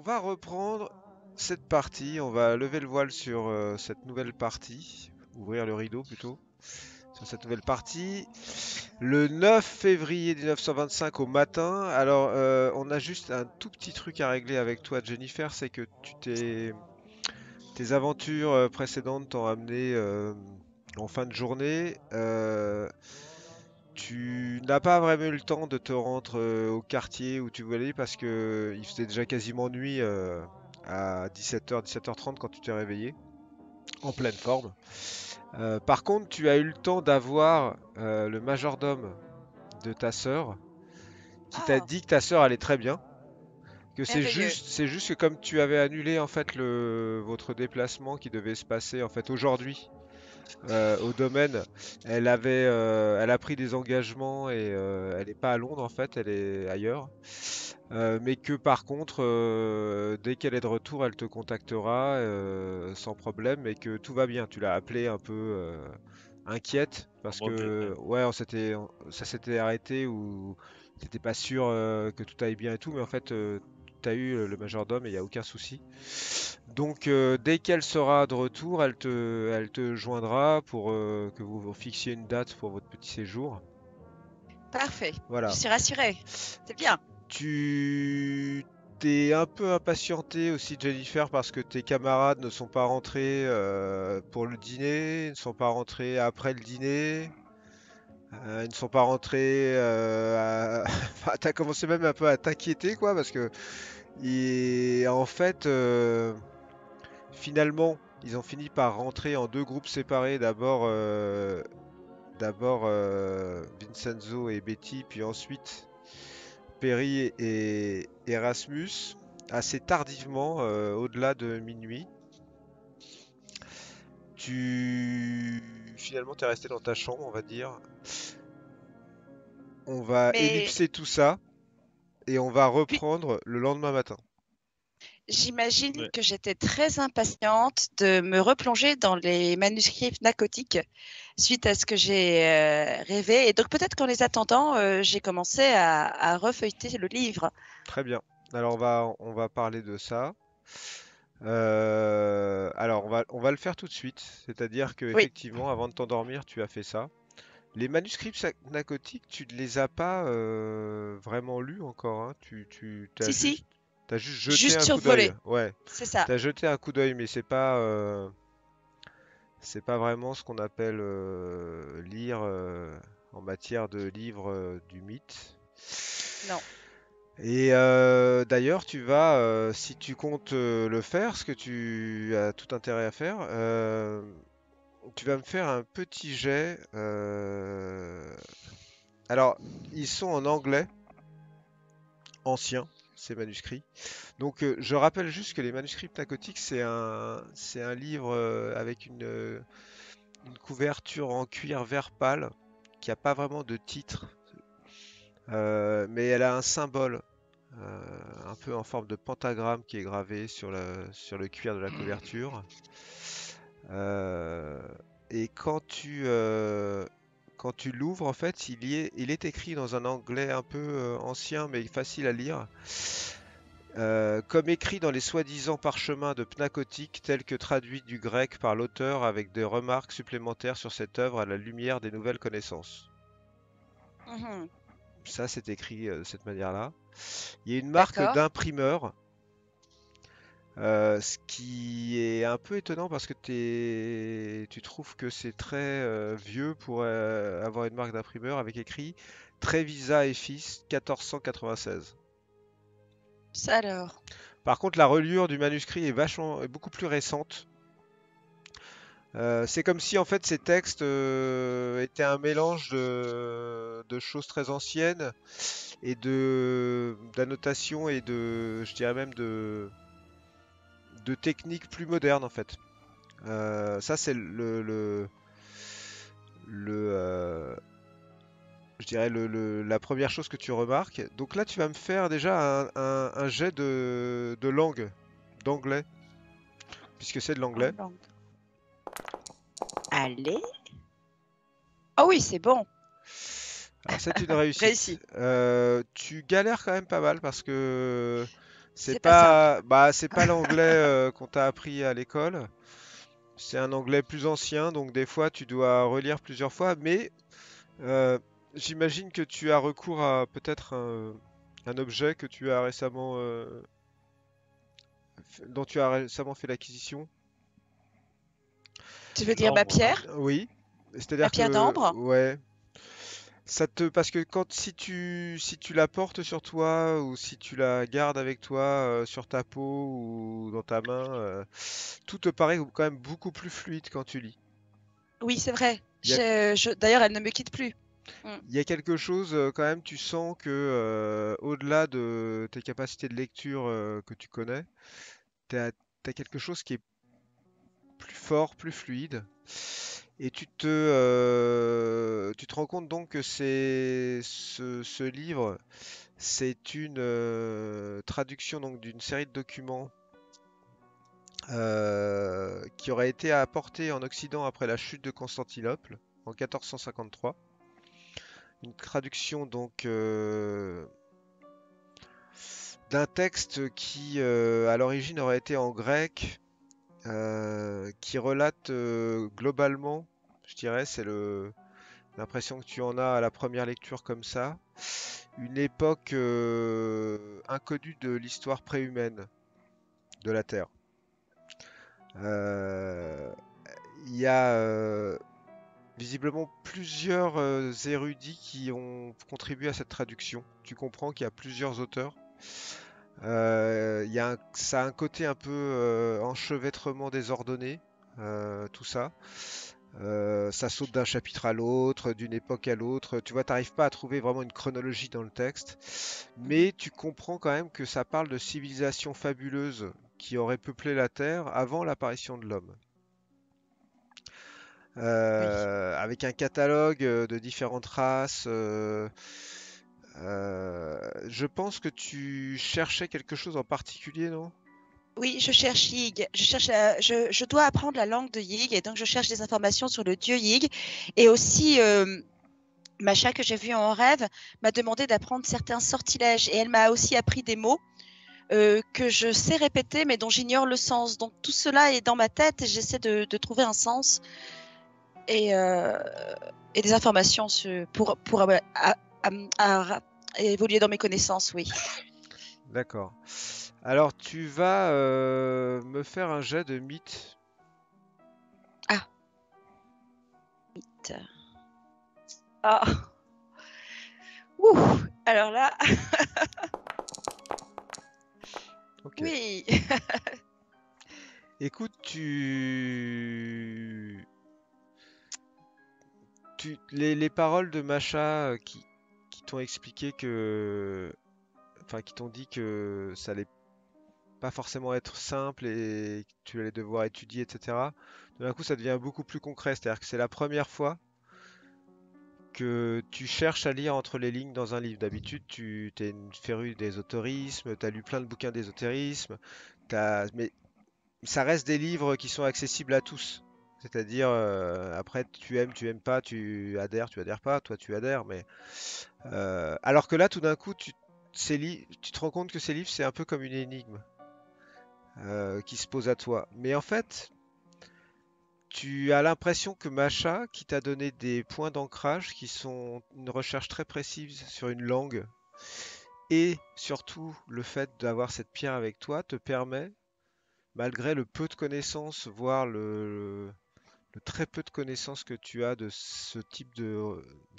va reprendre cette partie, on va lever le voile sur cette nouvelle partie, ouvrir le rideau plutôt, sur cette nouvelle partie. Le 9 février 1925 au matin, alors on a juste un tout petit truc à régler avec toi Jennifer, c'est que tes aventures précédentes t'ont amené en fin de journée. Tu n'as pas vraiment eu le temps de te rendre au quartier où tu voulais aller parce que il faisait déjà quasiment nuit à 17h, 17h30 quand tu t'es réveillé, en pleine forme. Par contre, tu as eu le temps d'avoir le majordome de ta sœur qui t'a Ah, dit que ta sœur allait très bien, que merveilleux. c'est juste que comme tu avais annulé en fait votre déplacement qui devait se passer en fait aujourd'hui au domaine. Elle a pris des engagements et elle n'est pas à Londres en fait, elle est ailleurs. Mais que par contre, dès qu'elle est de retour, elle te contactera sans problème et que tout va bien. Tu l'as appelée un peu inquiète parce Remonté, ouais. que ouais, ça s'était arrêté ou t'étais pas sûr que tout aille bien et tout, mais en fait, tu as eu le majordome et il n'y a aucun souci. Donc, dès qu'elle sera de retour, elle te joindra pour que vous fixiez une date pour votre petit séjour. Parfait. Je Voilà. suis rassurée. C'est Tu, bien. tu t'es un peu impatienté aussi, Jennifer, parce que tes camarades ne sont pas rentrés pour le dîner, ne sont pas rentrés après le dîner, ils ne sont pas rentrés. Enfin, t'as commencé même un peu à t'inquiéter, quoi, parce que en fait, finalement, ils ont fini par rentrer en deux groupes séparés. D'abord Vincenzo et Betty, puis ensuite Perry et Erasmus, assez tardivement, au-delà de minuit. Finalement, t'es resté dans ta chambre, on va dire. On va Mais ellipser tout ça et on va puis, reprendre le lendemain matin. j'imagine Ouais. que j'étais très impatiente de me replonger dans les manuscrits narcotiques suite à ce que j'ai rêvé. Et donc peut-être qu'en les attendant, j'ai commencé à refeuilleter le livre. Très bien. Alors on va parler de ça. Alors on va le faire tout de suite. C'est-à-dire que Oui, effectivement, avant de t'endormir, tu as fait ça. Les manuscrits narcotiques, tu ne les as pas vraiment lus encore, hein. si, si, T'as juste jeté juste un coup d'œil. survolé. Ouais, C'est ça. t'as jeté un coup d'œil, mais c'est pas vraiment ce qu'on appelle lire en matière de livres du mythe. Non. Et d'ailleurs, si tu comptes le faire, ce que tu as tout intérêt à faire, tu vas me faire un petit jet. Alors, ils sont en anglais ancien, ces manuscrits. Donc, je rappelle juste que les manuscrits pnacotiques, c'est un livre avec une couverture en cuir vert pâle qui n'a pas vraiment de titre, mais elle a un symbole un peu en forme de pentagramme qui est gravé sur le cuir de la couverture. Euh, et quand tu l'ouvres, en fait, il est écrit dans un anglais un peu ancien mais facile à lire. Comme écrit dans les soi-disant parchemins de Pnacotique, tels que traduits du grec par l'auteur avec des remarques supplémentaires sur cette œuvre à la lumière des nouvelles connaissances. Mhm. Ça, c'est écrit de cette manière-là. Il y a une marque D'accord. d'imprimeur, ce qui est un peu étonnant parce que tu trouves que c'est très vieux pour avoir une marque d'imprimeur avec écrit Trévisa et Fils 1496. Ça alors. Par contre, la reliure du manuscrit est beaucoup plus récente. C'est comme si en fait ces textes étaient un mélange de choses très anciennes et de d'annotations et je dirais même de techniques plus modernes en fait. Ça c'est le je dirais la première chose que tu remarques. Donc là tu vas me faire déjà un jet de langue, d'anglais, puisque c'est de En l'anglais. langue. Allez. Ah oui, c'est bon. Alors c'est une réussite. Réussi. Tu galères quand même pas mal parce que C'est pas simple. C'est pas l'anglais qu'on t'a appris à l'école. C'est un anglais plus ancien, donc des fois tu dois relire plusieurs fois, mais euh, j'imagine que tu as recours à peut-être un objet que tu as récemment, dont tu as récemment fait l'acquisition. Tu veux dire ma L'ambre. pierre? Oui, Ma c'est-à-dire pierre que, d'ambre? ouais, parce que si tu la portes sur toi ou si tu la gardes avec toi sur ta peau ou dans ta main, tout te paraît quand même beaucoup plus fluide quand tu lis. Oui, c'est vrai. Il y a, D'ailleurs, elle ne me quitte plus. Mm. il y a quelque chose quand même, tu sens que au-delà de tes capacités de lecture que tu connais, t'as, t'as quelque chose qui est plus fort, plus fluide. Et tu te rends compte donc que ce livre, c'est une traduction donc d'une série de documents qui aurait été apportés en Occident après la chute de Constantinople en 1453. Une traduction donc d'un texte qui à l'origine aurait été en grec, qui relate globalement, je dirais, l'impression que tu en as à la première lecture comme ça, une époque inconnue de l'histoire préhumaine de la Terre. Euh, Il y a visiblement plusieurs érudits qui ont contribué à cette traduction. Tu comprends qu'il y a plusieurs auteurs. Ça a un côté un peu enchevêtrement désordonné, tout ça. Ça saute d'un chapitre à l'autre, d'une époque à l'autre. Tu vois, t'arrives pas à trouver vraiment une chronologie dans le texte, Mhm. mais tu comprends quand même que ça parle de civilisations fabuleuses qui auraient peuplé la Terre avant l'apparition de l'homme. Oui. Avec un catalogue de différentes races. Je pense que tu cherchais quelque chose en particulier, non? Oui, je cherche Yig. Je dois apprendre la langue de Yig et donc je cherche des informations sur le dieu Yig. Et aussi, Macha, que j'ai vu en rêve, m'a demandé d'apprendre certains sortilèges et elle m'a aussi appris des mots que je sais répéter mais dont j'ignore le sens. Donc tout cela est dans ma tête et j'essaie de trouver un sens et, euh, et des informations à- à évoluer dans mes connaissances, oui. D'accord. Alors, tu vas me faire un jet de mythe. Ah, vite. Ah, ouh, alors là, Ok. oui. Écoute, les paroles de Macha qui t'ont expliqué enfin, qui t'ont dit que ça allait pas forcément être simple et que tu allais devoir étudier, etc. D'un coup, ça devient beaucoup plus concret. C'est-à-dire que c'est la première fois que tu cherches à lire entre les lignes dans un livre. D'habitude, tu es une férue d'ésotérisme, tu as lu plein de bouquins d'ésotérisme, mais ça reste des livres qui sont accessibles à tous. C'est-à-dire, après, tu aimes pas, tu adhères pas, toi tu adhères, mais alors que là, tout d'un coup, tu te rends compte que ces livres, c'est un peu comme une énigme qui se pose à toi. Mais en fait, tu as l'impression que Macha, qui t'a donné des points d'ancrage qui sont une recherche très précise sur une langue, et surtout le fait d'avoir cette pierre avec toi, te permet, malgré le peu de connaissances, voire le très peu de connaissances que tu as de ce type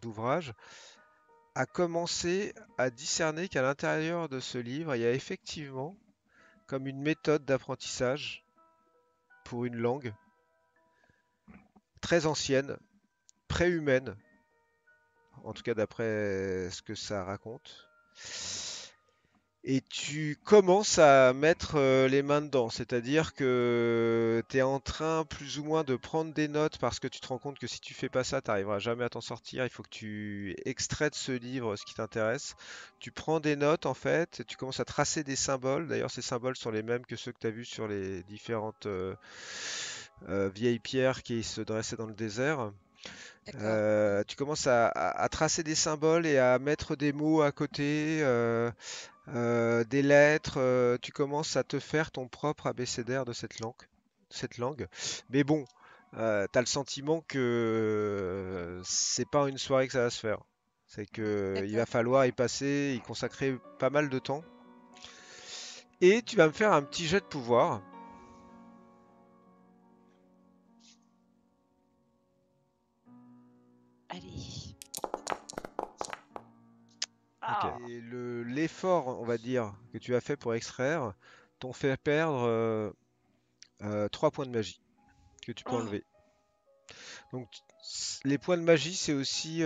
d'ouvrage, à commencer à discerner qu'à l'intérieur de ce livre, il y a effectivement comme une méthode d'apprentissage pour une langue très ancienne, préhumaine, en tout cas d'après ce que ça raconte. Et tu commences à mettre les mains dedans, c'est-à-dire que tu es en train plus ou moins de prendre des notes parce que tu te rends compte que si tu fais pas ça, tu n'arriveras jamais à t'en sortir. Il faut que tu extrais de ce livre ce qui t'intéresse. Tu prends des notes en fait, et tu commences à tracer des symboles. D'ailleurs, ces symboles sont les mêmes que ceux que tu as vus sur les différentes vieilles pierres qui se dressaient dans le désert. D'accord. Tu commences à tracer des symboles et à mettre des mots à côté, des lettres. Tu commences à te faire ton propre abécédaire de cette langue. Mais bon, tu as le sentiment que c'est pas en une soirée que ça va se faire. C'est que il va D'accord. falloir y passer, y consacrer pas mal de temps. Et tu vas me faire un petit jet de pouvoir. Allez. Ok. Ah. Et l'effort, on va dire, que tu as fait pour extraire, t'ont fait perdre 3 points de magie que tu peux Oh. enlever. Donc, les points de magie, c'est aussi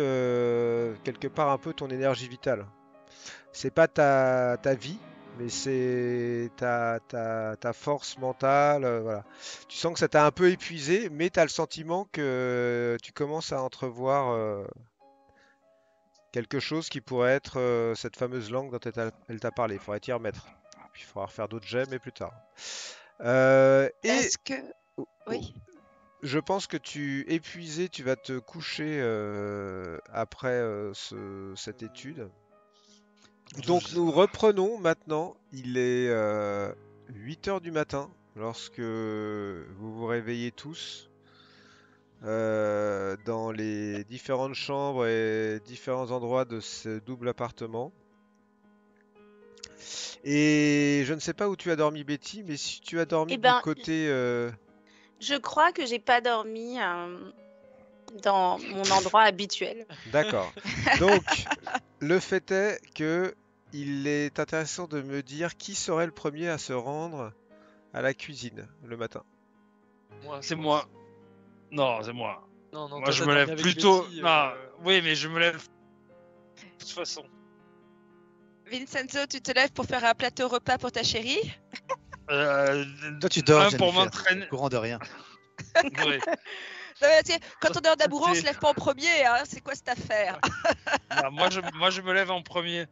quelque part un peu ton énergie vitale. C'est pas ta vie, mais c'est ta force mentale. Voilà. Tu sens que ça t'a un peu épuisé, mais tu as le sentiment que tu commences à entrevoir quelque chose qui pourrait être cette fameuse langue dont elle t'a parlé. Il faudrait t'y remettre. Puis il faudra refaire d'autres jets, mais plus tard. Et Est-ce que... oh, oh, Oui. je pense que épuisé, tu vas te coucher après cette étude. Donc nous reprenons maintenant. Il est 8 heures du matin lorsque vous vous réveillez tous dans les différentes chambres et différents endroits de ce double appartement. Et je ne sais pas où tu as dormi, Betty, mais si tu as dormi Eh du ben, côté... je crois que j'ai pas dormi dans mon endroit habituel. D'accord. Donc, le fait est que il est intéressant de me dire qui serait le premier à se rendre à la cuisine le matin. Moi, c'est moi. Non, c'est moi. Non, non, Moi, toi, je t'as me dormi lève avec plus tôt. Betty, Non, oui, mais je me lève de toute façon. Vincenzo, tu te lèves pour faire un plateau repas pour ta chérie? Euh, Toi, tu dors, un pour Jennifer, m'entraîner. t'es au courant de rien. Oui. Non, mais, tu sais, quand on est en amoureux, on se C'était- lève pas en premier, hein. C'est quoi cette affaire? Non, moi, je me lève en premier.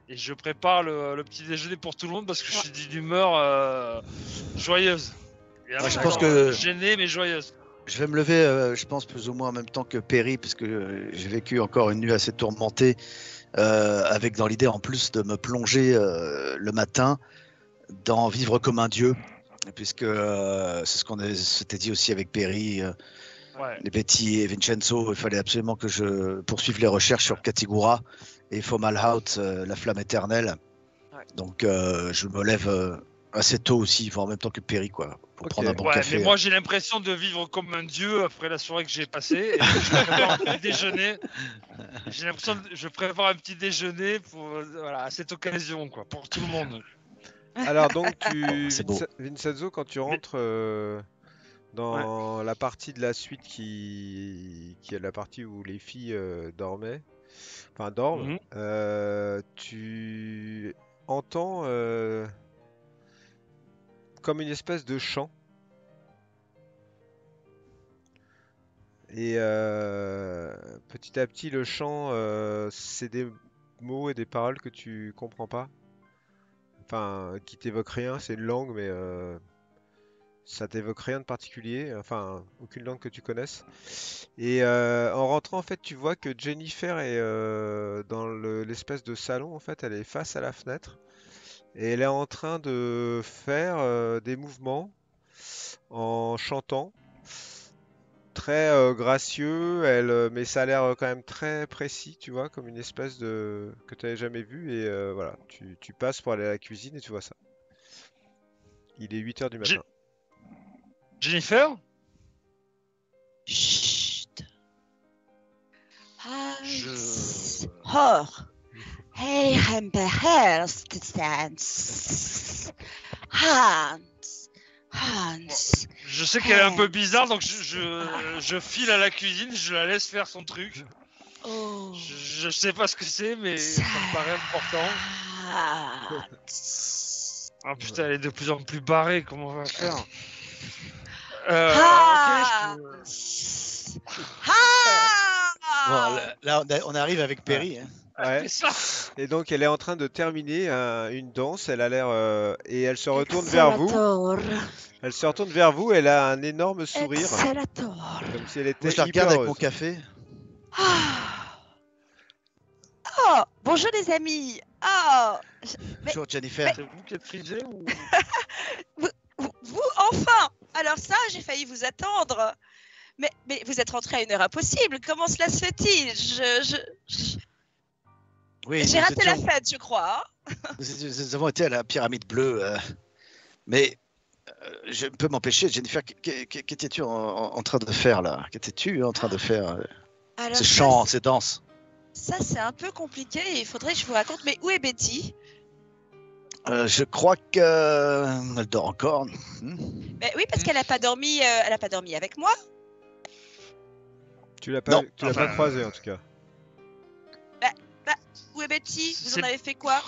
Et je prépare le petit déjeuner pour tout le monde parce que je suis d'une humeur joyeuse. Et Moi, je alors, pense que- gênée, mais joyeuse. Je vais me lever, je pense, plus ou moins en même temps que Perry, parce que j'ai vécu encore une nuit assez tourmentée, avec dans l'idée en plus de me plonger le matin dans vivre comme un dieu, puisque c'est ce qu'on s'était dit aussi avec Perry, Ouais. les Betty et Vincenzo. Il fallait absolument que je poursuive les recherches sur Katigura et Fomalhaut, la flamme éternelle. Ouais. Donc je me lève assez tôt aussi, enfin, en même temps que Perry, quoi, pour Ok. prendre un bon Ouais, café. mais moi j'ai l'impression de vivre comme un dieu après la soirée que j'ai passée. Et je prépare un petit déjeuner. J'ai l'impression que je prépare un petit déjeuner pour voilà, à cette occasion, quoi, pour tout le monde. Alors donc C'est beau. Vincenzo, quand tu rentres dans la partie de la suite qui est la partie où les filles dorment, Mhm. tu entends comme une espèce de chant. Et petit à petit, le chant, c'est des mots et des paroles que tu comprends pas. Enfin, qui t'évoquent rien, c'est une langue, mais ça t'évoque rien de particulier. Enfin, aucune langue que tu connaisses. Et en rentrant, en fait, tu vois que Jennifer est dans l'espèce de salon. En fait, elle est face à la fenêtre. Et elle est en train de faire des mouvements en chantant. Très gracieux, mais ça a l'air quand même très précis, tu vois, comme une espèce de que tu n'avais jamais vu. Et voilà, tu passes pour aller à la cuisine et tu vois ça. Il est 8 heures du matin. Jennifer? Chut. Hans. Je- Oh. Hey, Hans. Hans. Je sais qu'elle est un peu bizarre, donc je file à la cuisine, je la laisse faire son truc. Oh. Je sais pas ce que c'est, mais ça me paraît important. Hans. Ah putain, elle est de plus en plus barrée, comment on va faire? Ok, Hans. Bon, là, on arrive avec Perry. Hein. Ouais. C'est ça. Et donc elle est en train de terminer une danse. Elle a l'air et elle se retourne vers vous. Elle se retourne vers vous. Elle a un énorme sourire, Excellator. comme si elle était Moi, je la hyper regarde avec mon heureuse. café. Ah. Oh, bonjour les amis. Oh, Mais- Bonjour Jennifer. C'est vous qui êtes frisé ou vous, enfin. Alors ça, j'ai failli vous attendre. Mais vous êtes rentré à une heure impossible. Comment cela se fait-il Oui, J'ai nous raté la étions- fête, je crois. nous avons été à la pyramide bleue. Mais je peux m'empêcher, Jennifer, qu'étais-tu en train de faire là? Qu'étais-tu en train de faire Alors ces ça, chants, ces danses? Ça, c'est un peu compliqué. Il faudrait que je vous raconte. Mais où est Betty? Je crois qu'elle dort encore. Mais oui, parce qu'elle n'a pas dormi. Elle a pas dormi avec moi. Tu l'as pas, Non. tu l'as pas croisée en tout cas. Où est Betty? Vous C'est- en avez fait quoi?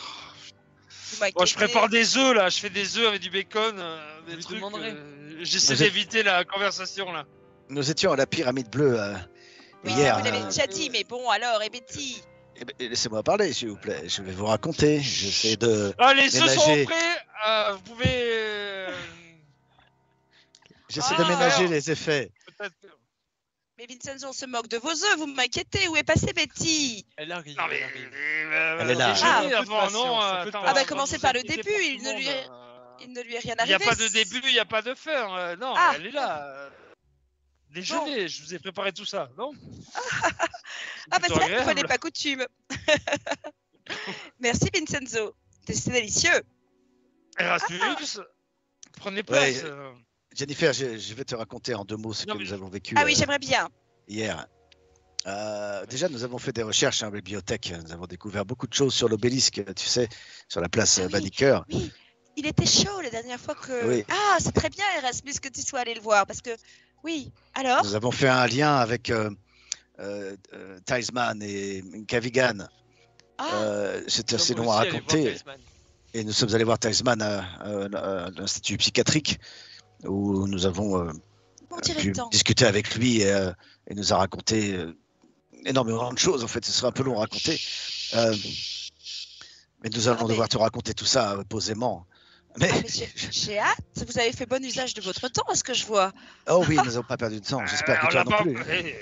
Vous m'inquiétez. Bon, je prépare des œufs là, je fais des œufs avec du bacon, des lui trucs. demanderai. J'essaie Vous êtes- d'éviter la conversation là. Nous étions à la pyramide bleue Oui, hier. vous l'avez déjà dit, mais bon, alors, et Betty? Laissez-moi parler, s'il vous plaît. Je vais vous raconter. J'essaie de, Ah, les œufs sont Ménager. prêts, vous pouvez. j'essaie Ah. de ménager les effets. Peut-être. Mais Vincenzo, on se moque de vos œufs, vous m'inquiétez. Où est passée Betty? Elle arrive. Non mais. Elle arrive. Elle est là. déjeuner Ah, un peu de avant, patience, non. un peu de attends, patience. Ah bah on va commencez nous par le expliquer début, pour il tout ne le lui- monde, Il ne lui est rien Il n'y arrivé. a pas de début, il n'y a pas de fin. Non, Ah. elle est là. Déjeuner, je vous ai préparé tout ça, non? Ah bah plutôt c'est vrai, une fois agréable. n'est pas coutume. Merci Vincenzo. C'est délicieux. Erasmus, prenez place. Ouais. Jennifer, je vais te raconter en 2 mots ce Non, que mais- nous avons vécu Ah oui, j'aimerais bien. hier. Déjà, nous avons fait des recherches à la bibliothèque. Nous avons découvert beaucoup de choses sur l'obélisque, tu sais, sur la place Ah oui. Banneker. Oui, il était chaud la dernière fois que... Oui. Ah, c'est très bien Erasmus que tu sois allé le voir, parce que... Oui, alors? Nous avons fait un lien avec Theismann et Kavigan. Ah, C'est Nous assez sommes long à aussi allés voir raconter. Talisman. Et nous sommes allés voir Theismann à l'Institut psychiatrique où nous avons bon, dirait pu le temps. discuter avec lui et nous a raconté énormément de choses. En fait, ce serait un peu long à raconter. Mais nous allons mais- devoir te raconter tout ça posément. Mais, Ah, mais j'ai hâte. Vous avez fait bon usage de votre temps, à ce que je vois. oh oui, nous n'avons pas perdu de temps. J'espère que on toi l'a non pas- plus.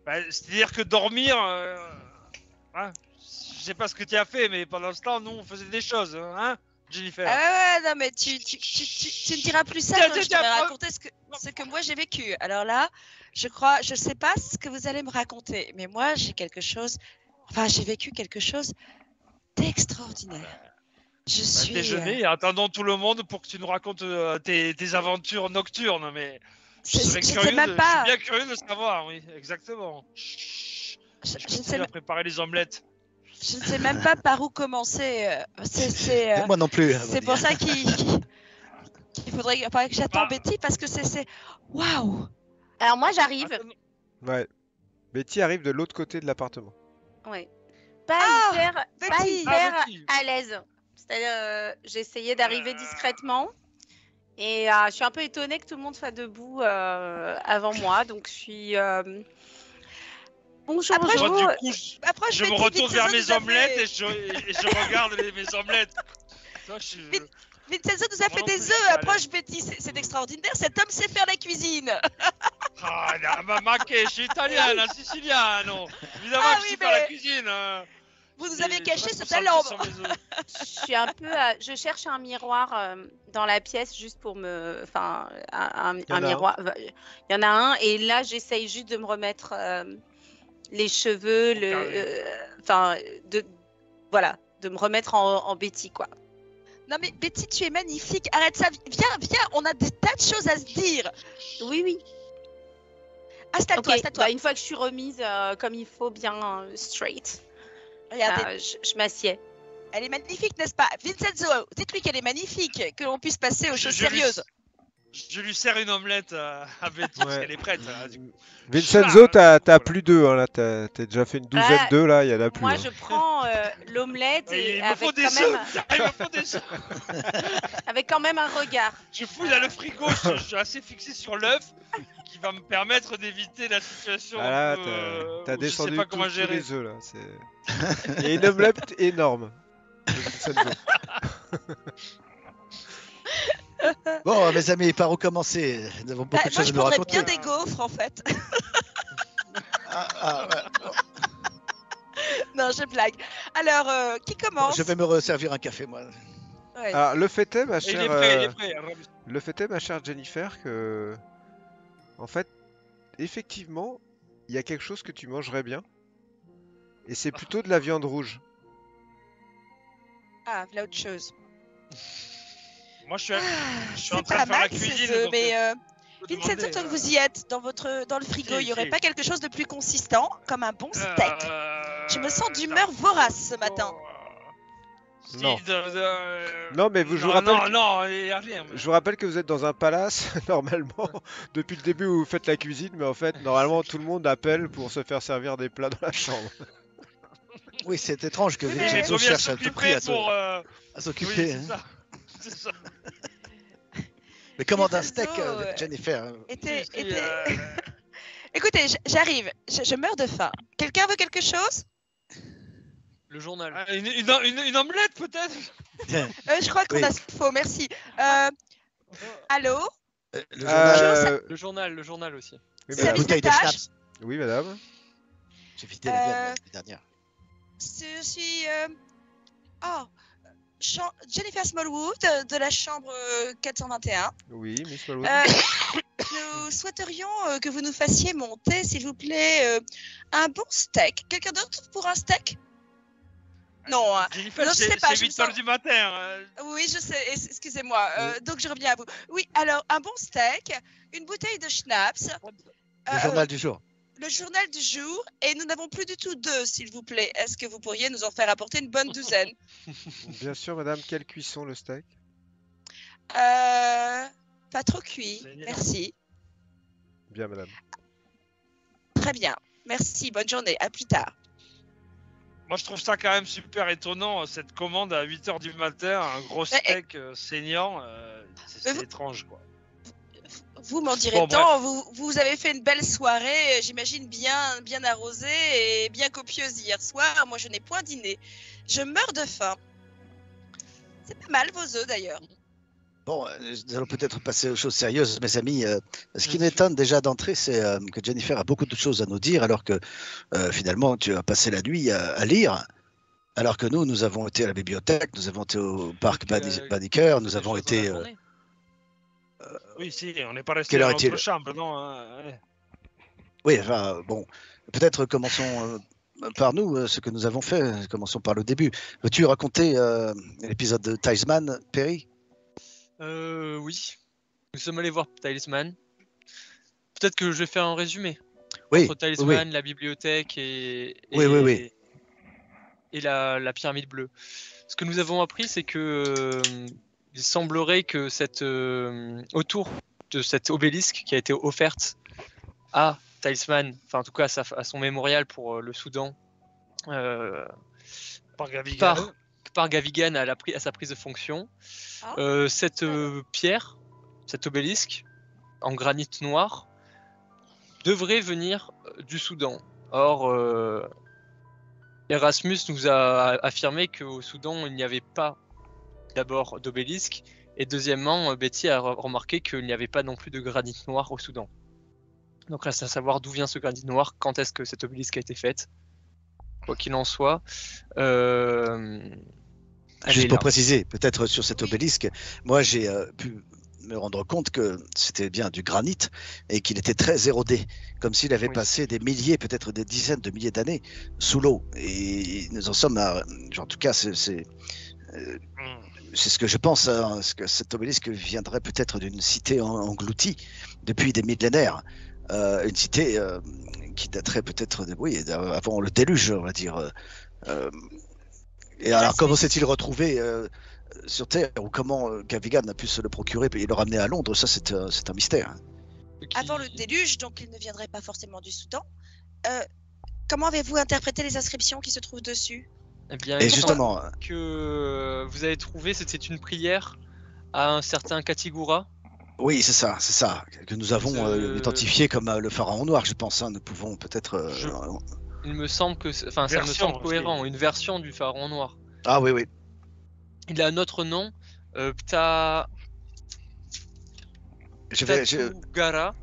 Bah, c'est-à-dire que dormir, hein, je sais pas ce que tu as fait, mais pendant ce temps, nous, on faisait des choses, hein, Jennifer. Ah ouais, non mais tu ne diras plus ça Tiens, quand tiens, je tiens, t'aurai prends- raconté ce que moi j'ai vécu. Alors là, je sais pas ce que vous allez me raconter, mais moi j'ai j'ai vécu quelque chose d'extraordinaire. Je suis... Déjeuner, et attendons tout le monde pour que tu nous racontes tes aventures nocturnes, mais je je serais ne sais curieux même je pas. suis bien curieux de savoir, oui, exactement. Je Je ne sais, continue à préparer les omelettes. je ne sais même pas par où commencer. C'est Moi non plus. c'est pour ça qu'il faudrait que j'attends Ah. Betty parce que c'est waouh. Alors moi j'arrive. Attends, Ouais. Betty arrive de l'autre côté de l'appartement. Ouais. Pas Ah, hyper, pas Betty. hyper Betty. à l'aise. C'est-à-dire, j'ai essayé d'arriver discrètement. Et je suis un peu étonnée que tout le monde soit debout avant moi. Donc je suis... Bonjour, Après, moi, bonjour. du coup, Approche je me Betty, retourne vers Vincenzo mes nous a omelettes fait- et je regarde mes omelettes. Toi, Vite. Vincenzo nous a Moi fait non des plus, je suis œufs. pas à Approche Betty, c'est extraordinaire. Cet homme sait faire la cuisine. Ah, ma che, je suis italien, siciliano. Évidemment, Ah je oui, sais faire la mais- cuisine. Hein. Vous nous Et avez je caché reste ce concentré talent. sur mes œufs. Je suis un peu... je cherche un miroir dans la pièce juste pour me... Enfin, un y en a un. miroir. Il y en a un. Et là, j'essaye juste de me remettre les cheveux, enfin, voilà, de me remettre en Betty, quoi. Non mais Betty, tu es magnifique. Arrête ça. Viens. On a des tas de choses à se dire. Oui, oui. Installe-toi, Ok, installe-toi. bah, une fois que je suis remise comme il faut, bien straight, Regardez, je m'assieds. elle est magnifique, n'est-ce pas? Vincenzo, dites-lui qu'elle est magnifique, que l'on puisse passer aux choses Je lui- sérieuses. Je lui sers une omelette à Betty parce Ouais. qu'elle est prête. Hein, du coup. Vincenzo, t'as Voilà. plus d'œufs, hein, là. T'as déjà fait une douzaine Ah, d'œufs, là. Il y en a plus. Moi, hein. je prends l'omelette Et et il me faut avec des quand, même, œufs. Il me faut des œufs. avec quand même un regard. Je fouille dans le frigo, je suis assez fixé sur l'œuf qui va me permettre d'éviter la situation. Voilà, un peu, t'as où je sais descendu pas comment tous gérer. les œufs là. Et une omelette énorme. de Vincenzo. Bon, mes amis, par où commencer? Nous avons beaucoup de Moi, choses je à nous prendrais raconter. bien des gaufres, en fait. Ouais. Non, je blague. Alors, qui commence? Je vais me resservir un café, moi. Ouais. Alors, le fait est, ma Et il est chère, prêt, il est prêt. le fait est, ma chère Jennifer, que, en fait, effectivement, il y a quelque chose que tu mangerais bien, et c'est plutôt de la viande rouge. Ah, voilà autre chose. Moi, je suis en C'est train pas de faire la mal, cuisine. ces œufs, donc, mais je peux Vincenzo, demander, tant que vous y êtes, dans le frigo, Si, il n'y aurait si. pas quelque chose de plus consistant, comme un bon steak? Je me sens d'humeur non. vorace ce matin. Si, Non. de- Non, mais je vous non, rappelle non, que- non, il y a rien. Je vous rappelle que vous êtes dans un palace, normalement. Depuis le début, vous faites la cuisine, mais en fait, normalement, tout le monde appelle pour se faire servir des plats dans la chambre. Oui, c'est étrange que Oui, Mais Vincenzo faut bien cherche à tout prix s'occuper pour. à Oui, s'occuper. c'est hein. ça. C'est ça. Mais commande un Vincenzo, steak, Jennifer. Était- Si, si, était- Écoutez, j'arrive. Je meurs de faim. Quelqu'un veut quelque chose? Le journal. une omelette peut-être. Je crois qu'on Oui. a ce qu'il faut, merci. Allô? Le journal, Euh, Le journal aussi. oui, C'est la la madame. bouteille de étage. schnapps. Oui, madame. J'ai vidé la mienne l'année dernière. Je suis oh, Jennifer Smallwood de la chambre 421. Oui, Miss Malwood. Nous souhaiterions que vous nous fassiez monter, s'il vous plaît, un bon steak. Quelqu'un d'autre pour un steak? Non, hein. Jennifer, Non, je sais pas, c'est je me 8 heures sens- du matin. Oui, je sais, excusez-moi. Donc je reviens à vous. Oui, alors un bon steak, une bouteille de schnapps, Le journal du jour. le journal du jour, et nous n'avons plus du tout d'œufs, s'il vous plaît. Est-ce que vous pourriez nous en faire apporter une bonne douzaine? Bien sûr, madame. Quelle cuisson, le steak? Pas trop cuit, Seigneur. merci. Bien, madame. Très bien, merci, bonne journée, à plus tard. Moi, je trouve ça quand même super étonnant, cette commande à 8 heures du matin, un gros Mais, steak saignant. C'est mais vous- étrange, quoi. Vous m'en direz Bon, tant, vous avez fait une belle soirée, j'imagine bien arrosée et bien copieuse hier soir. Moi, je n'ai point dîné. Je meurs de faim. C'est pas mal vos œufs d'ailleurs. Bon, nous allons peut-être passer aux choses sérieuses, mes amis. Ce qui m'étonne déjà d'entrée, c'est que Jennifer a beaucoup de choses à nous dire, alors que finalement, tu as passé la nuit à lire. Alors que nous avons été à la bibliothèque, nous avons été au parc Banneker, nous avons été. Oui, si, on n'est pas resté Quelle dans heure est-il? notre chambre, non. Hein, ouais. Oui, enfin, bon, peut-être commençons par nous, ce que nous avons fait. Commençons par le début. Veux-tu raconter l'épisode de Talisman, Perry? Oui. Nous sommes allés voir Talisman. Peut-être que je vais faire un résumé. Oui, Entre Talisman, la bibliothèque Oui. et la pyramide bleue. Ce que nous avons appris, c'est que il semblerait que autour de cette obélisque qui a été offerte à Talisman, enfin en tout cas à son mémorial pour le Soudan, Par Gavigan. par Gavigan à sa prise de fonction, Ah. cette pierre, cet obélisque en granit noir, devrait venir du Soudan. Or, Erasmus nous a affirmé qu'au Soudan, il n'y avait pas d'abord d'obélisque, et deuxièmement, Betty a remarqué qu'il n'y avait pas non plus de granit noir au Soudan. Donc reste à savoir d'où vient ce granit noir, quand est-ce que cet obélisque a été fait. Quoi qu'il en soit, Juste pour préciser, peut-être sur cet obélisque, moi j'ai pu me rendre compte que c'était bien du granit et qu'il était très érodé, comme s'il avait passé des milliers, peut-être des dizaines de milliers d'années sous l'eau. Et nous en sommes à, en tout cas, c'est ce que je pense, hein, que cet obélisque viendrait peut-être d'une cité engloutie depuis des millénaires, une cité qui daterait peut-être avant le déluge, on va dire. Et alors, comment s'est-il retrouvé sur Terre, ou comment Gavigan a pu se le procurer et le ramener à Londres? Ça, c'est un mystère. Avant le déluge, donc il ne viendrait pas forcément du Soudan. Comment avez-vous interprété les inscriptions qui se trouvent dessus? Eh bien, Et il justement, que vous avez trouvé, c'était une prière à un certain Katigura, Oui, c'est ça, que nous avons identifié comme le pharaon noir, je pense. Hein. Nous pouvons peut-être. Il me semble que, enfin, ça me Version, semble cohérent, une version du pharaon noir. Ah oui, oui. Il a un autre nom, Pta Je vais, Tatugara,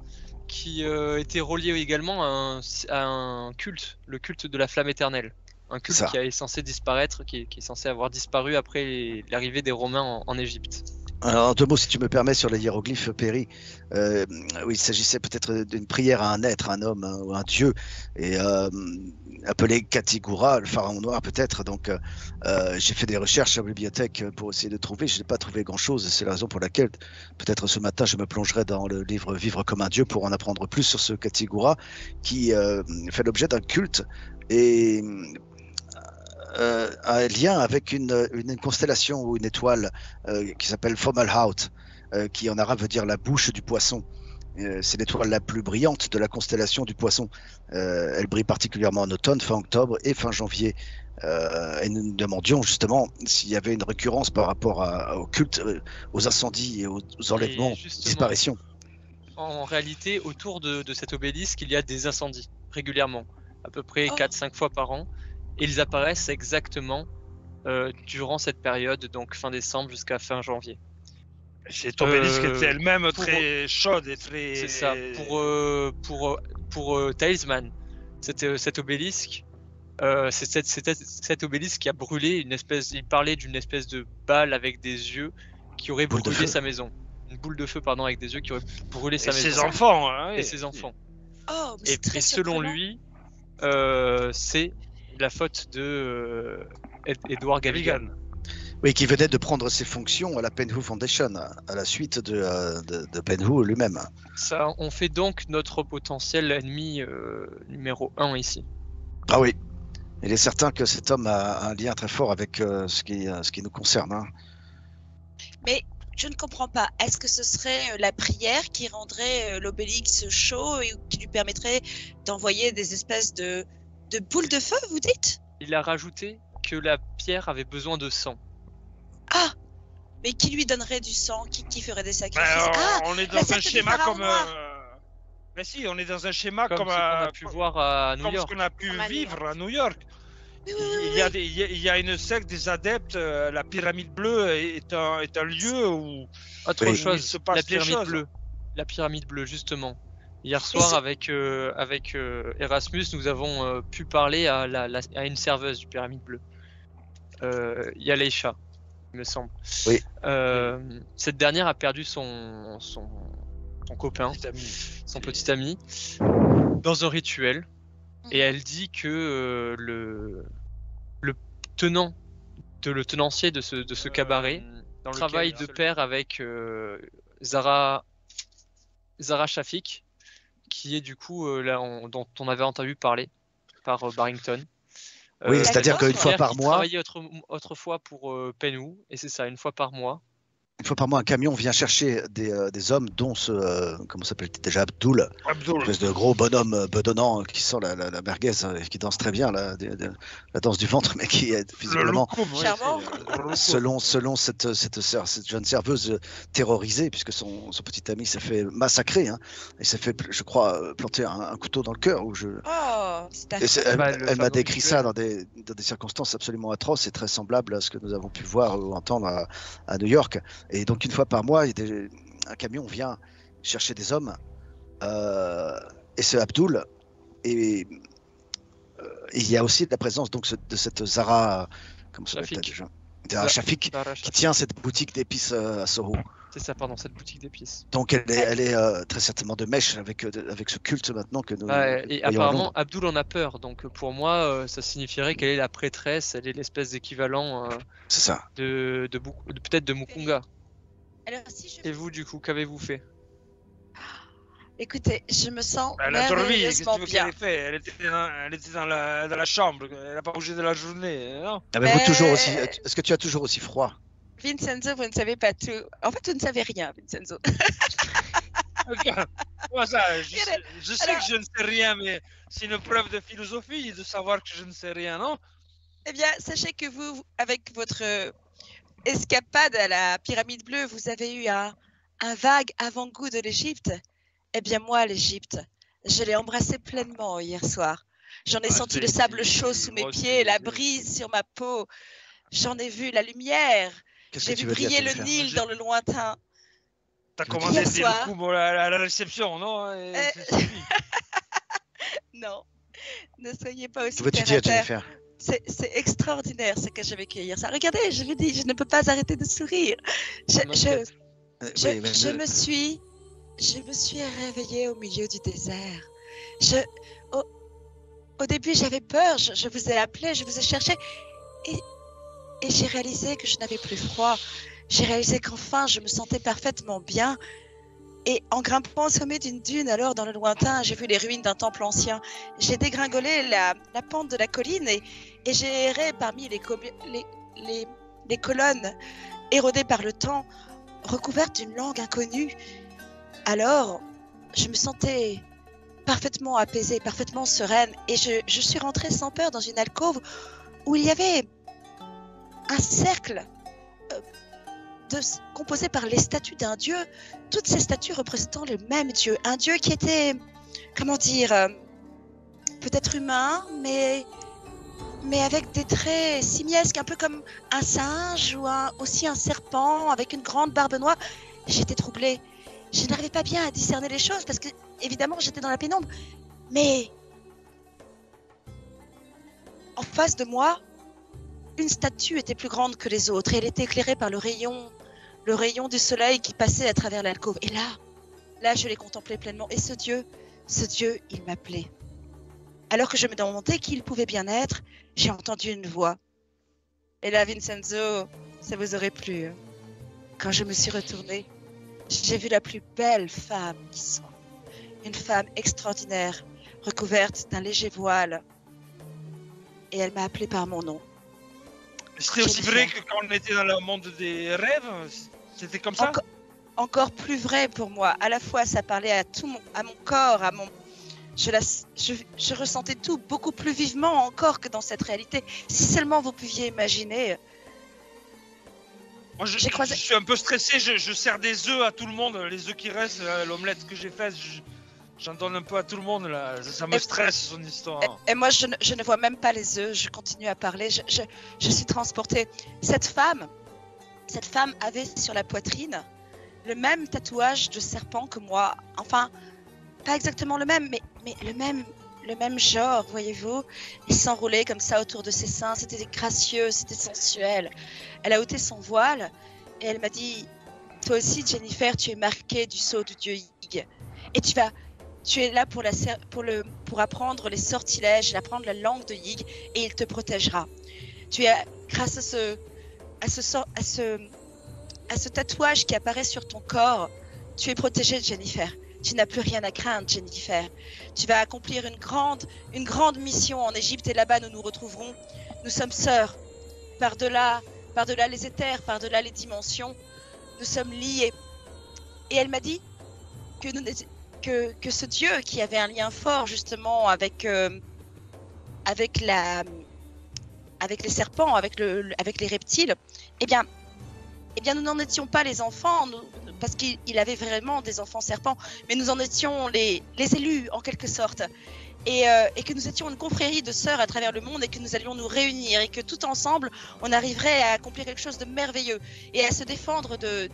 qui était relié également à un culte, le culte de la flamme éternelle. Un culte Ça. qui est censé disparaître, qui est censé avoir disparu après l'arrivée des Romains en Égypte. Alors, en deux mots, si tu me permets, sur les hiéroglyphes, Perry, oui, il s'agissait peut-être d'une prière à un être, un homme ou un dieu, et appelé Katigura, le pharaon noir peut-être. Donc, j'ai fait des recherches à la bibliothèque pour essayer de trouver. Je n'ai pas trouvé grand-chose, et c'est la raison pour laquelle peut-être ce matin je me plongerai dans le livre Vivre comme un dieu pour en apprendre plus sur ce Katigura qui fait l'objet d'un culte et un lien avec une constellation ou une étoile qui s'appelle Fomalhaut, qui en arabe veut dire la bouche du poisson. C'est l'étoile la plus brillante de la constellation du poisson. Elle brille particulièrement en automne, fin octobre et fin janvier. Et nous nous demandions justement s'il y avait une récurrence par rapport au culte, aux incendies et aux enlèvements, disparitions. En réalité, autour de cet obélisque, il y a des incendies régulièrement, à peu près 4-5 fois par an. Et ils apparaissent exactement durant cette période, donc fin décembre jusqu'à fin janvier. Cette obélisque était elle-même très chaude et très... C'est ça. Pour Talisman, cet obélisque, c'est cet obélisque qui a brûlé une espèce... Il parlait d'une espèce de balle avec des yeux qui aurait brûlé sa maison. Une boule de feu, pardon, avec des yeux qui aurait brûlé sa maison. Ses enfants, hein, et ses enfants. Oh, mais Et selon lui, c'est la faute de Edward Gavigan. Oui, qui venait de prendre ses fonctions à la Penhu Foundation, à la suite de Penhu lui-même. Ça, on fait donc notre potentiel ennemi numéro 1 ici. Ah oui, il est certain que cet homme a un lien très fort avec ce qui nous concerne. Hein. Mais je ne comprends pas. Est-ce que ce serait la prière qui rendrait l'obélix chaud et qui lui permettrait d'envoyer des espèces de boules de feu, vous dites? Il a rajouté que la pierre avait besoin de sang. Ah, mais qui lui donnerait du sang? Qui ferait des sacrifices? On est dans un schéma comme... Mais si, on est dans un schéma comme ce qu'on a pu voir à New comme York. ce qu'on a pu Comme à New vivre York. à New York. Il y a une secte des adeptes, la pyramide bleue est un lieu où... Autre Oui. chose, Il se passe la des pyramide choses. bleue. La pyramide bleue, justement. Hier soir, avec Erasmus, nous avons pu parler à une serveuse du pyramide bleue. Yaleisha, il me semble. Oui. Cette dernière a perdu son copain, son petit ami, dans un rituel. Et elle dit que le tenancier de ce cabaret travaille de pair avec Zara Shafik, qui est du coup dont on avait entendu parler par Barrington. Oui, c'est-à-dire qu'une fois par mois, travaillait autrefois pour Penhu, et c'est ça, une fois par mois. une fois par mois, un camion vient chercher des hommes, dont ce, comment s'appelle-t-il déjà, Abdul, une espèce de gros bonhomme bedonnant qui sent la merguez, qui danse très bien, la danse du ventre, mais qui est visiblement, Charmant. selon cette jeune serveuse terrorisée, puisque son petit ami s'est fait massacrer, hein, et s'est fait, je crois, planter un couteau dans le cœur. Oh, c'est Elle m'a décrit ça dans des circonstances absolument atroces et très semblables à ce que nous avons pu voir ou entendre à New York. Et donc une fois par mois, un camion vient chercher des hommes, et ce Abdul, et il y a aussi la présence donc de cette Zara, comment ça s'appelle déjà, Zara Shafik, qui tient cette boutique d'épices à Soho. C'est ça, pardon, cette boutique d'épices. Donc elle est très certainement de mèche avec ce culte maintenant que nous. Et apparemment, Abdul en a peur. Donc pour moi, ça signifierait qu'elle est la prêtresse, elle est l'espèce d'équivalent C'est ça. peut-être de Mukunga. Alors, si je... Et vous, du coup, qu'avez-vous fait? Écoutez, je me sens Elle a dormi, qu'est-ce que tu merveilleusement veux bien. qu'elle ait fait? Elle était dans la chambre, elle n'a pas bougé de la journée, non? Avez-vous toujours aussi? Est-ce que tu as toujours aussi froid? Vincenzo, vous ne savez pas tout. En fait, vous ne savez rien, Vincenzo. Moi, ça, je sais que je ne sais rien, mais c'est une preuve de philosophie de savoir que je ne sais rien, non? Eh bien, sachez que vous, avec votre escapade à la pyramide bleue, vous avez eu un un vague avant-goût de l'Égypte. Eh bien moi, l'Égypte, je l'ai embrassée pleinement hier soir. J'en ai senti le sable chaud sous mes pieds, la brise sur ma peau. J'en ai vu la lumière. J'ai vu briller le Nil dans le lointain. T'as commandé des coups à la réception, non? Non, ne soyez pas aussi Que veux-tu dire, Jennifer? C'est extraordinaire ce que j'ai vécu hier. Ça, regardez, je vous dis, je ne peux pas arrêter de sourire. Je me suis réveillée au milieu du désert. Au début, j'avais peur. Je vous ai appelé, je vous ai cherché, et j'ai réalisé que je n'avais plus froid. J'ai réalisé qu'enfin, je me sentais parfaitement bien. Et en grimpant au sommet d'une dune, alors dans le lointain, j'ai vu les ruines d'un temple ancien. J'ai dégringolé la pente de la colline et j'ai erré parmi les colonnes érodées par le temps, recouvertes d'une langue inconnue. Alors, je me sentais parfaitement apaisée, parfaitement sereine, et je suis rentrée sans peur dans une alcôve où il y avait un cercle composé par les statues d'un dieu, toutes ces statues représentant le même dieu, un dieu qui était, comment dire, peut-être humain, mais avec des traits simiesques, un peu comme un singe ou aussi un serpent avec une grande barbe noire. J'étais troublée. Je n'arrivais pas bien à discerner les choses parce que, évidemment, j'étais dans la pénombre. Mais en face de moi, une statue était plus grande que les autres et elle était éclairée par le rayon du soleil qui passait à travers l'alcôve. Et là, je l'ai contemplé pleinement. Et ce Dieu, il m'appelait. Alors que je me demandais qui il pouvait bien être, j'ai entendu une voix. Et là, Vincenzo, ça vous aurait plu. Quand je me suis retournée, j'ai vu la plus belle femme qui soit. Une femme extraordinaire, recouverte d'un léger voile. Et elle m'a appelée par mon nom. C'était aussi vrai que quand on était dans le monde des rêves? C'était comme ça? Encore plus vrai pour moi. À la fois, ça parlait à mon corps, je ressentais tout beaucoup plus vivement encore que dans cette réalité. Si seulement vous pouviez imaginer. Moi, je suis un peu stressé. Je sers des œufs à tout le monde. Les œufs qui restent, l'omelette que j'ai faite, j'en donne un peu à tout le monde là. Ça me stresse son histoire. Et moi, je ne vois même pas les œufs. Je continue à parler. Je suis transportée. Cette femme avait sur la poitrine le même tatouage de serpent que moi. Enfin, pas exactement le même, mais le même genre, voyez-vous. Il s'enroulait comme ça autour de ses seins. C'était gracieux, c'était sensuel. Elle a ôté son voile et elle m'a dit, toi aussi, Jennifer, tu es marquée du sceau du dieu Ig. Et tu es là pour apprendre les sortilèges, apprendre la langue de Yig, et il te protégera. Tu es, grâce à ce tatouage qui apparaît sur ton corps, tu es protégée, Jennifer. Tu n'as plus rien à craindre, Jennifer. Tu vas accomplir une grande mission en Égypte, et là-bas nous nous retrouverons. Nous sommes sœurs. Par-delà les éthers, par-delà les dimensions, nous sommes liés. Et elle m'a dit que ce dieu qui avait un lien fort justement avec les serpents, avec les reptiles, eh bien nous n'en étions pas les enfants, parce qu'il avait vraiment des enfants serpents, mais nous en étions les élus en quelque sorte, et que nous étions une confrérie de sœurs à travers le monde, et que nous allions nous réunir, et que tout ensemble on arriverait à accomplir quelque chose de merveilleux et à se défendre de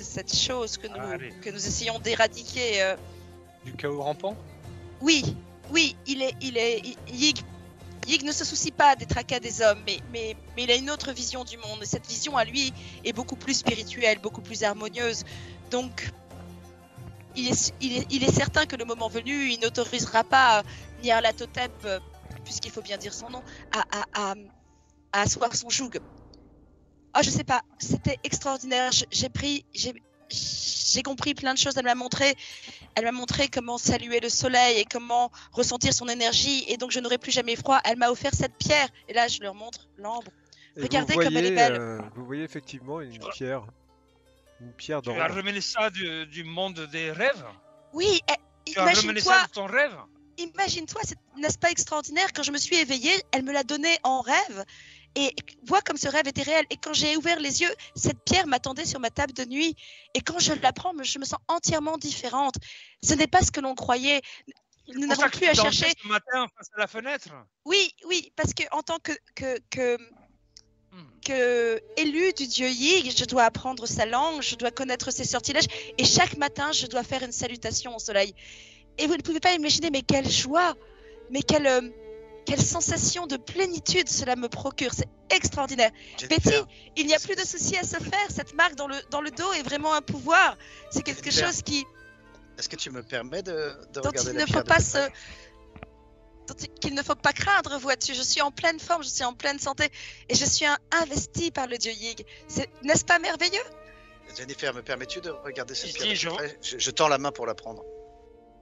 cette chose que nous essayons d'éradiquer. Du chaos rampant? Oui, Yig ne se soucie pas des tracas des hommes, mais il a une autre vision du monde. Et cette vision à lui est beaucoup plus spirituelle, beaucoup plus harmonieuse. Donc, il est certain que le moment venu, il n'autorisera pas Nyarlathotep, puisqu'il faut bien dire son nom, à asseoir son joug. Oh, je sais pas, c'était extraordinaire. J'ai compris plein de choses. Elle m'a montré comment saluer le soleil et comment ressentir son énergie. Et donc, je n'aurai plus jamais froid. Elle m'a offert cette pierre. Et là, je leur montre l'ambre. Regardez comme elle est belle. Vous voyez effectivement une pierre d'or. Tu as ramené ça du monde des rêves? Oui, tu as ramené ça de ton rêve? Imagine-toi, n'est-ce pas extraordinaire? Quand je me suis éveillée, elle me l'a donné en rêve. et vois comme ce rêve était réel. Et quand j'ai ouvert les yeux, cette pierre m'attendait sur ma table de nuit. Et quand je la prends, je me sens entièrement différente. Ce n'est pas ce que l'on croyait. Nous n'avons plus à chercher. Ce matin face à la fenêtre. Oui, parce que en tant que élu du dieu Yig, je dois apprendre sa langue, je dois connaître ses sortilèges, et chaque matin, je dois faire une salutation au soleil. Et vous ne pouvez pas imaginer, mais quelle joie, mais quelle sensation de plénitude cela me procure. C'est extraordinaire. Betty, il n'y a plus de souci à se faire. Cette marque dans le dos est vraiment un pouvoir. C'est quelque chose qui... Est-ce que tu me permets de dont regarder il la ne pierre faut de pas plus près qu'il ne faut pas craindre, vois-tu. Je suis en pleine forme, je suis en pleine santé et je suis investi par le dieu Yig. N'est-ce pas merveilleux? Jennifer, me permets-tu de regarder cette Si, pierre de si, plus près? Je tends la main pour la prendre.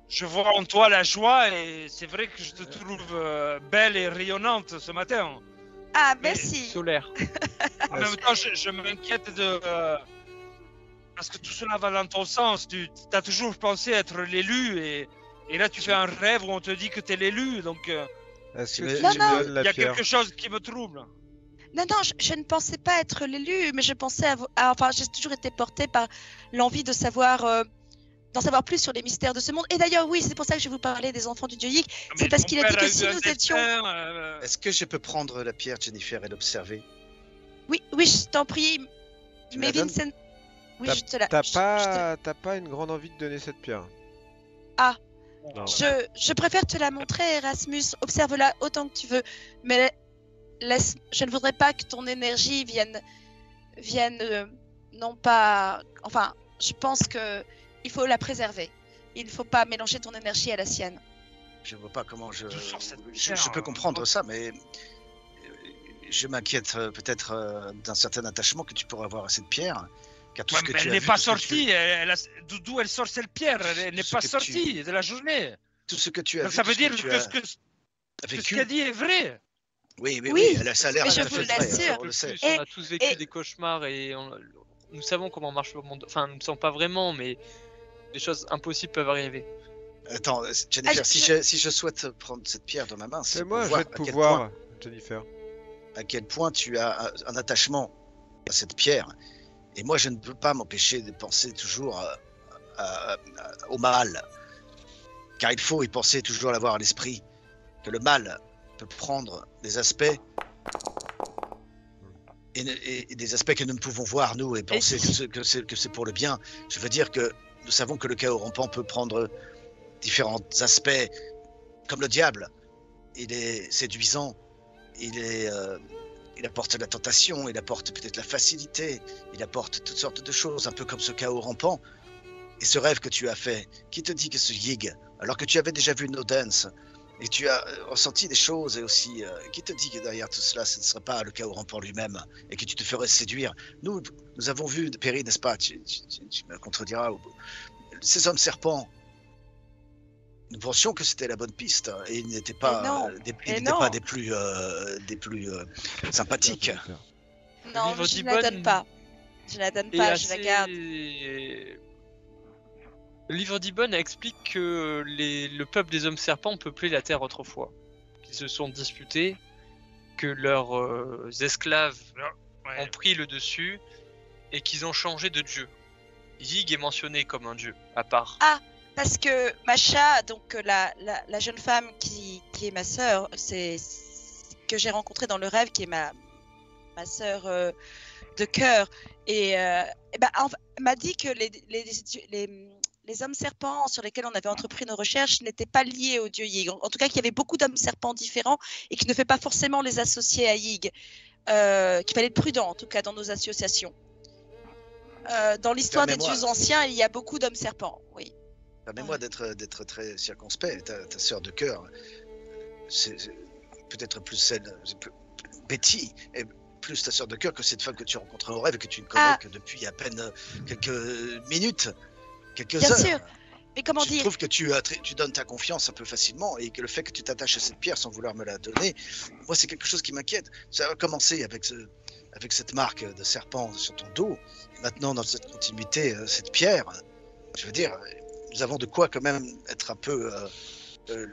Je vois en toi la joie et c'est vrai que je te trouve belle et rayonnante ce matin. Ah, Mais- merci. Solaire. En même temps, je m'inquiète parce que tout cela va dans ton sens. Tu as toujours pensé être l'élu et là tu fais un rêve où on te dit que tu es l'élu. Donc Est-ce Tu que me- tu Non, me non. donnes il la y a pierre? quelque chose qui me trouble. Non, je ne pensais pas être l'élu, mais je pensais enfin, j'ai toujours été portée par l'envie de savoir, d'en savoir plus sur les mystères de ce monde. Et d'ailleurs, oui, c'est pour ça que je vais vous parler des enfants du dieu Yig. C'est Mais parce ton qu'il a dit père que eu si un nous destin, étions... Est-ce que je peux prendre la pierre, Jennifer, et l'observer? Oui, je t'en prie. Tu me Mais la donnes? Vincent... Oui, T'as- je te la... T'as je te- pas une grande envie de donner cette pierre? Ah. Non. Je préfère te la montrer, Erasmus. Observe-la autant que tu veux. Mais je ne voudrais pas que ton énergie vienne non pas... Enfin, je pense que il faut la préserver. Il ne faut pas mélanger ton énergie à la sienne. Je ne vois pas comment je... D'où sort cette Je pierre, peux comprendre ça, mais je m'inquiète peut-être d'un certain attachement que tu pourrais avoir à cette pierre. Car tout Ouais, ce que mais tu elle as n'est vu, pas tout ce que tu- sortie. D'où elle sort cette pierre? Elle n'est Ce pas que tu- sortie de la journée. tout ce que tu as Donc vu, ça tout veut ce dire tu que as ce vécu. qu'elle dit est vrai. Oui, Oui, ça a l'air mais tout je à vous fait vrai, l'assure. on le sait. On a tous vécu et- des cauchemars et nous savons comment marche le monde. Enfin, nous ne savons pas vraiment, mais des choses impossibles peuvent arriver. Attends, Jennifer, Ah, si je souhaite prendre cette pierre dans ma main, c'est Fais-moi pour un voir jet de pouvoir, Jennifer. à quel point tu as un attachement à cette pierre. Et moi, je ne peux pas m'empêcher de penser toujours au mal. Car il faut y penser toujours l'avoir à l'esprit. Que le mal peut prendre des aspects et des aspects que nous ne pouvons voir, nous, et penser que c'est pour le bien. Je veux dire que nous savons que le chaos rampant peut prendre différents aspects, comme le diable. Il est séduisant, il apporte la tentation, il apporte peut-être la facilité, il apporte toutes sortes de choses, un peu comme ce chaos rampant. Et ce rêve que tu as fait, qui te dit que ce Yig, alors que tu avais déjà vu No Dance, et tu as ressenti des choses, et aussi, qui te dit que derrière tout cela, ce ne serait pas le chaos rampant lui-même, et que tu te ferais séduire. Nous avons vu, Perry, n'est-ce pas, tu me contrediras, ces hommes serpents, nous pensions que c'était la bonne piste, et ils n'étaient pas, des plus sympathiques. Non, livre je ne d'Ibon la donne pas. Je la donne Et pas, je la assez- garde. Le livre d'Ibon explique que le peuple des hommes serpents peuplait la terre autrefois. Qu'ils se sont disputés, que leurs esclaves ont pris le dessus et qu'ils ont changé de dieu. Yig est mentionné comme un dieu à part. Parce que Masha, donc la jeune femme qui est ma sœur, que j'ai rencontrée dans le rêve, qui est ma sœur de cœur, et m'a dit que les hommes serpents sur lesquels on avait entrepris nos recherches n'étaient pas liés au dieu Yig. En tout cas, qu'il y avait beaucoup d'hommes serpents différents et qu'il ne fait pas forcément les associer à Yig. Qu'il fallait être prudent, en tout cas, dans nos associations. Dans l'histoire des dieux anciens, il y a beaucoup d'hommes serpents, oui. Permets-moi d'être très circonspect. Ta sœur de cœur, c'est peut-être plus celle, Betty, est plus ta sœur de cœur que cette femme que tu rencontrais au rêve et que tu ne connais que depuis à peine quelques minutes, quelques Bien heures. sûr. Mais comment Je dire, trouve que tu donnes ta confiance un peu facilement et que le fait que tu t'attaches à cette pierre sans vouloir me la donner, moi c'est quelque chose qui m'inquiète. Ça a commencé avec cette marque de serpent sur ton dos. Et maintenant dans cette continuité, cette pierre, je veux dire, nous avons de quoi quand même être un peu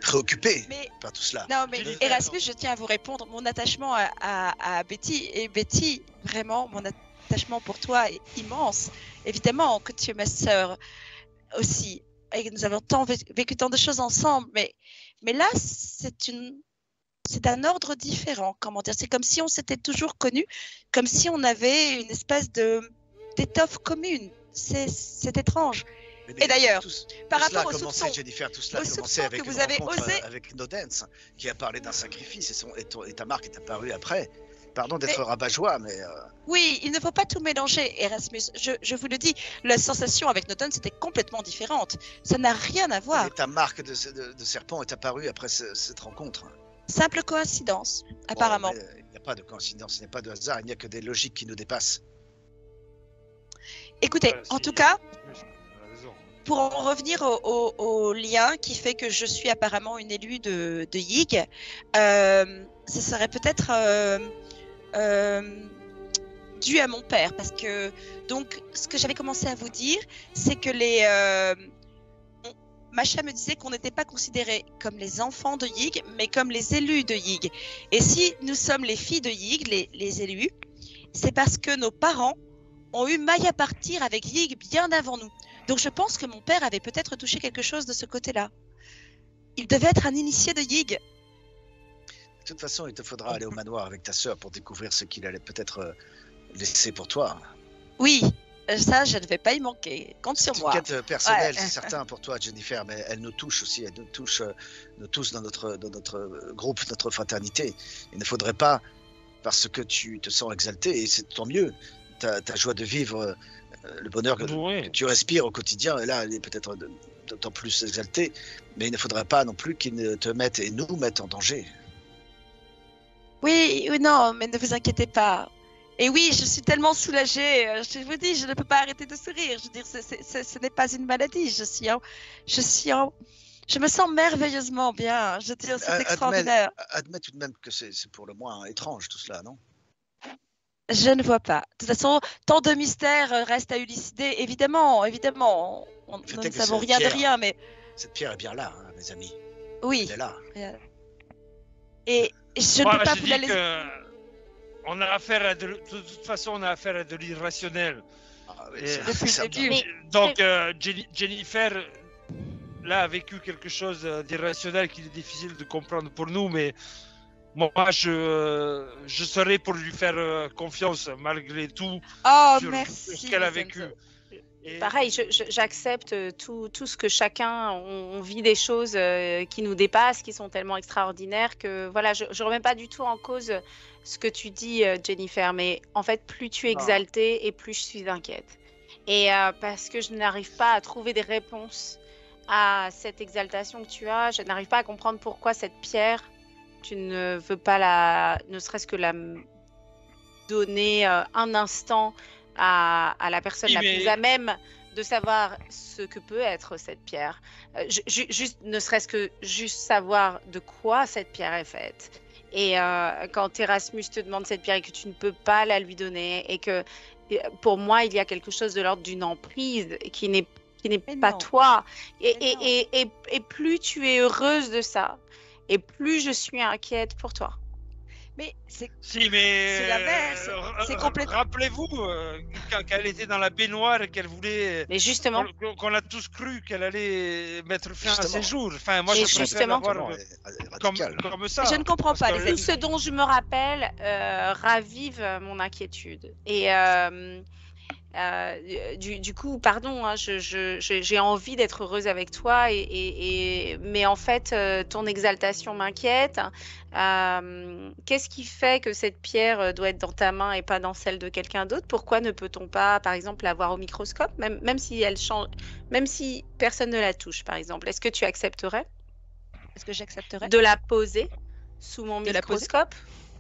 préoccupé Mais par tout cela. non, mais Jennifer, Erasmus, je tiens à vous répondre. Mon attachement à Betty, et Betty, vraiment, mon attachement pour toi est immense. Évidemment que tu es ma sœur aussi, et que nous avons vécu tant de choses ensemble, mais là, c'est d'un ordre différent. Comment dire? C'est comme si on s'était toujours connus, comme si on avait une espèce d'étoffe commune. C'est étrange. Mais Et d'ailleurs, par tout cela rapport a aux commencé, soupçons, Jennifer, tout cela a aux commencé soupçons avec que une vous avez rencontre osé- avec Nodens, qui a parlé d'un sacrifice, et ta marque est apparue après. Pardon d'être Mais- rabat-joie, mais Oui, il ne faut pas tout mélanger, Erasmus. Je vous le dis, la sensation avec Norton, c'était complètement différente. Ça n'a rien à voir. mais ta marque de serpent est apparue après cette rencontre. Simple coïncidence, apparemment. Bon, il n'y a pas de coïncidence, il n'y a pas de hasard, il n'y a que des logiques qui nous dépassent. Écoutez, en si, tout cas, elle a raison. pour en revenir au lien qui fait que je suis apparemment une élue de Yig, ce serait peut-être dû à mon père, parce que donc ce que j'avais commencé à vous dire, c'est que Macha me disait qu'on n'était pas considérés comme les enfants de Yig, mais comme les élus de Yig. Et si nous sommes les filles de Yig, les élus, c'est parce que nos parents ont eu maille à partir avec Yig bien avant nous. Donc je pense que mon père avait peut-être touché quelque chose de ce côté-là. Il devait être un initié de Yig. De toute façon, il te faudra aller au manoir avec ta sœur pour découvrir ce qu'il allait peut-être laisser pour toi. Oui, ça, je ne vais pas y manquer. Compte sur C'est une moi. quête personnelle, Ouais. c'est certain pour toi, Jennifer, mais elle nous touche aussi, elle nous touche nous tous dans notre groupe, notre fraternité. Il ne faudrait pas, parce que tu te sens exalté, et c'est tant mieux, ta joie de vivre, le bonheur que Oui. tu respires au quotidien, et là, elle est peut-être d'autant plus exaltée, mais il ne faudrait pas non plus qu'il ne te mette et nous mette en danger. Oui, non, mais ne vous inquiétez pas. Et oui, je suis tellement soulagée. Je vous dis, je ne peux pas arrêter de sourire. Je veux dire, ce n'est pas une maladie. Je me sens merveilleusement bien. Je veux dire, c'est extraordinaire. Admets tout de même que c'est pour le moins étrange tout cela, non? Je ne vois pas. De toute façon, tant de mystères restent à élucider. Évidemment, évidemment. Nous fait ne est que savons cette rien de pierre- rien, mais Cette pierre est bien là, hein, mes amis. oui. Elle est là. Et je ne Moi, peux pas j'ai vous la dit laisser. que on a affaire à de toute façon, on a affaire à de l'irrationnel. Ah, oui, Et- c'est- Depuis le c'est début. Mais- Donc, Jennifer, là, a vécu quelque chose d'irrationnel qu'il est difficile de comprendre pour nous, mais moi, je serai pour lui faire confiance malgré tout Oh, sur merci. ce qu'elle a Vincent. vécu. Et- Pareil, j'accepte tout ce que chacun, on vit des choses qui nous dépassent, qui sont tellement extraordinaires que voilà, je ne remets pas du tout en cause ce que tu dis, Jennifer, mais en fait, plus tu es Non. exaltée et plus je suis inquiète. Et parce que je n'arrive pas à trouver des réponses à cette exaltation que tu as, je n'arrive pas à comprendre pourquoi cette pierre, tu ne veux pas ne serait-ce que la donner un instant à la personne Oui, la mais- plus à même de savoir ce que peut être cette pierre. Juste, ne serait-ce que juste savoir de quoi cette pierre est faite. Et quand Erasmus te demande cette pierre et que tu ne peux pas la lui donner, et que pour moi, il y a quelque chose de l'ordre d'une emprise qui n'est Mais pas non. toi. Mais non. Et plus tu es heureuse de ça, et plus je suis inquiète pour toi. Mais c'est Si, mais C'est l'inverse, c'est complètement- Rappelez-vous quand elle était dans la baignoire et qu'elle voulait Mais justement, qu'on a tous cru qu'elle allait mettre fin à Justement. ses jours. Enfin, moi, Et je préfère justement- l'avoir comme Radical. ça. je ne comprends Parce pas, que les tout amis. ce dont je me rappelle ravive mon inquiétude. Et du coup, pardon, hein, j'ai envie d'être heureuse avec toi, mais en fait, ton exaltation m'inquiète. Qu'est-ce qui fait que cette pierre doit être dans ta main et pas dans celle de quelqu'un d'autre? Pourquoi ne peut-on pas, par exemple, la voir au microscope, même si elle change, même si personne ne la touche, par exemple? Est-ce que tu accepterais Est-ce que j'accepterais? de la poser sous mon De la poser? microscope?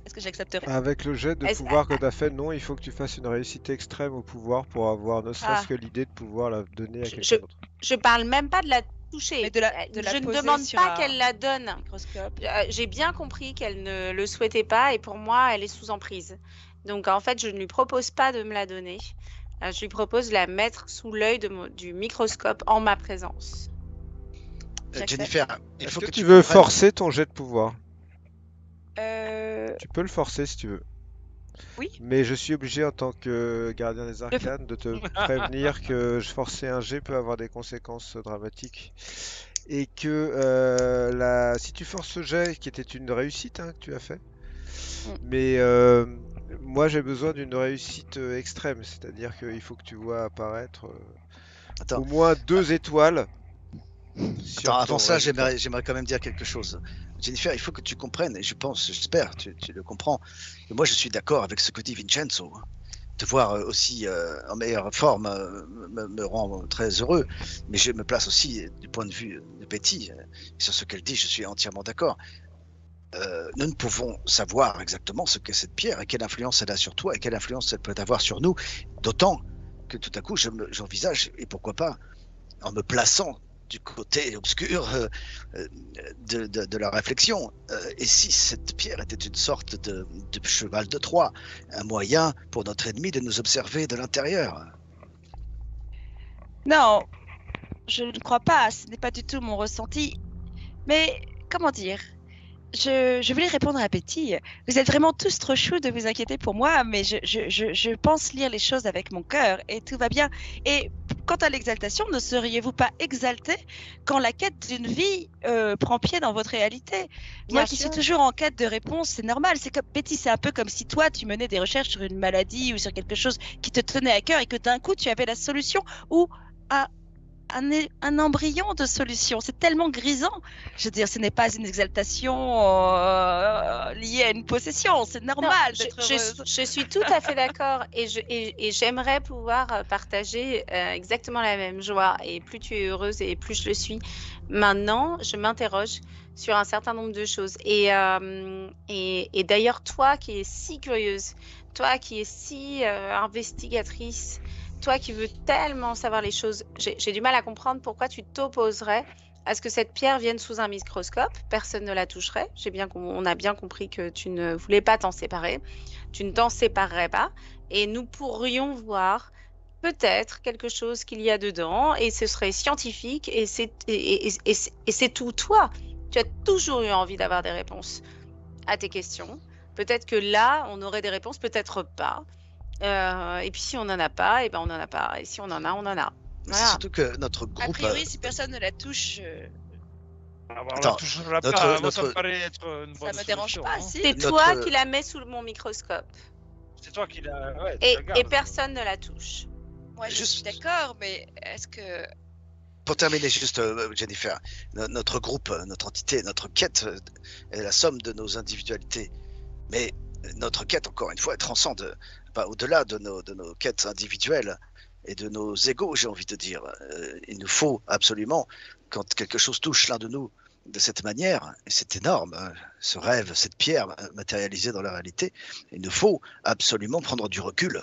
Est-ce que j'accepterais? Avec le jet de Est-ce- pouvoir que tu as fait, non, il faut que tu fasses une réussite extrême au pouvoir pour avoir ne serait-ce Ah. que l'idée de pouvoir la donner à Je- quelqu'un d'autre. Je parle même pas de la toucher. Mais de la je ne poser demande sur pas un qu'elle la donne. Microscope. J'ai bien compris qu'elle ne le souhaitait pas et pour moi, elle est sous emprise. Donc en fait, je ne lui propose pas de me la donner. Je lui propose de la mettre sous l'œil du microscope en ma présence. j'accepte. Jennifer, il Est-ce faut que que tu tu veux comprennes. forcer ton jet de pouvoir? Euh, Tu peux le forcer si tu veux. Oui. Mais je suis obligé en tant que gardien des arcanes de te prévenir que forcer un jet peut avoir des conséquences dramatiques. Et que si tu forces ce jet, qui était une réussite hein, que tu as fait, mais moi j'ai besoin d'une réussite extrême, c'est-à-dire qu'il faut que tu vois apparaître Attends. au moins 2 étoiles sur Attends, ton avant ça, résultat. j'aimerais quand même dire quelque chose. Jennifer, il faut que tu comprennes, et je pense, j'espère, tu le comprends, que moi je suis d'accord avec ce que dit Vincenzo. Te voir aussi en meilleure forme me rend très heureux, mais je me place aussi du point de vue de Betty. Sur ce qu'elle dit, je suis entièrement d'accord. Nous ne pouvons savoir exactement ce qu'est cette pierre et quelle influence elle a sur toi et quelle influence elle peut avoir sur nous, d'autant que tout à coup j'envisage, et pourquoi pas, en me plaçant du côté obscur de la réflexion. Et si cette pierre était une sorte de cheval de Troie, un moyen pour notre ennemi de nous observer de l'intérieur? Non, je ne crois pas. Ce n'est pas du tout mon ressenti. Mais comment dire? Je voulais répondre à Betty. Vous êtes vraiment tous trop choux de vous inquiéter pour moi, mais je pense lire les choses avec mon cœur et tout va bien. Et quant à l'exaltation, ne seriez-vous pas exalté quand la quête d'une vie prend pied dans votre réalité? Moi qui suis toujours en quête de réponse, c'est normal. C'est comme Betty, c'est un peu comme si toi tu menais des recherches sur une maladie ou sur quelque chose qui te tenait à cœur et que d'un coup tu avais la solution ou un embryon de solution. C'est tellement grisant. Je veux dire, ce n'est pas une exaltation liée à une possession. C'est normal d'être heureuse. Je suis tout à fait d'accord et j'aimerais pouvoir partager exactement la même joie. Et plus tu es heureuse et plus je le suis. Maintenant, je m'interroge sur un certain nombre de choses. Et d'ailleurs, toi qui es si curieuse, toi qui es si investigatrice, toi qui veux tellement savoir les choses, j'ai du mal à comprendre pourquoi tu t'opposerais à ce que cette pierre vienne sous un microscope. Personne ne la toucherait. On a bien compris que tu ne voulais pas t'en séparer. Tu ne t'en séparerais pas. Et nous pourrions voir peut-être quelque chose qu'il y a dedans et ce serait scientifique et c'est tout toi. Tu as toujours eu envie d'avoir des réponses à tes questions. Peut-être que là, on aurait des réponses, peut-être pas. Et puis si on n'en a pas, et ben on n'en a pas. Et si on en a, on en a. C'est Voilà. surtout que notre A groupe. priori, si personne ne la touche, Ah bah, on Attends, la touchera pas. notre- Moi, ça me notre- paraît être une ça bonne me dérange solution, pas. hein. Si. C'est Notre- toi qui la mets sous mon microscope. C'est toi qui la. Ouais, tu Et la gardes. personne ne la touche. Moi, je Juste- suis d'accord, mais est-ce que Pour terminer juste, Jennifer, notre groupe, notre entité, notre quête est la somme de nos individualités. Mais notre quête, encore une fois, elle transcende, au-delà de nos quêtes individuelles et de nos égos, j'ai envie de dire. Il nous faut absolument, quand quelque chose touche l'un de nous de cette manière, et c'est énorme, hein, ce rêve, cette pierre matérialisée dans la réalité, il nous faut absolument prendre du recul,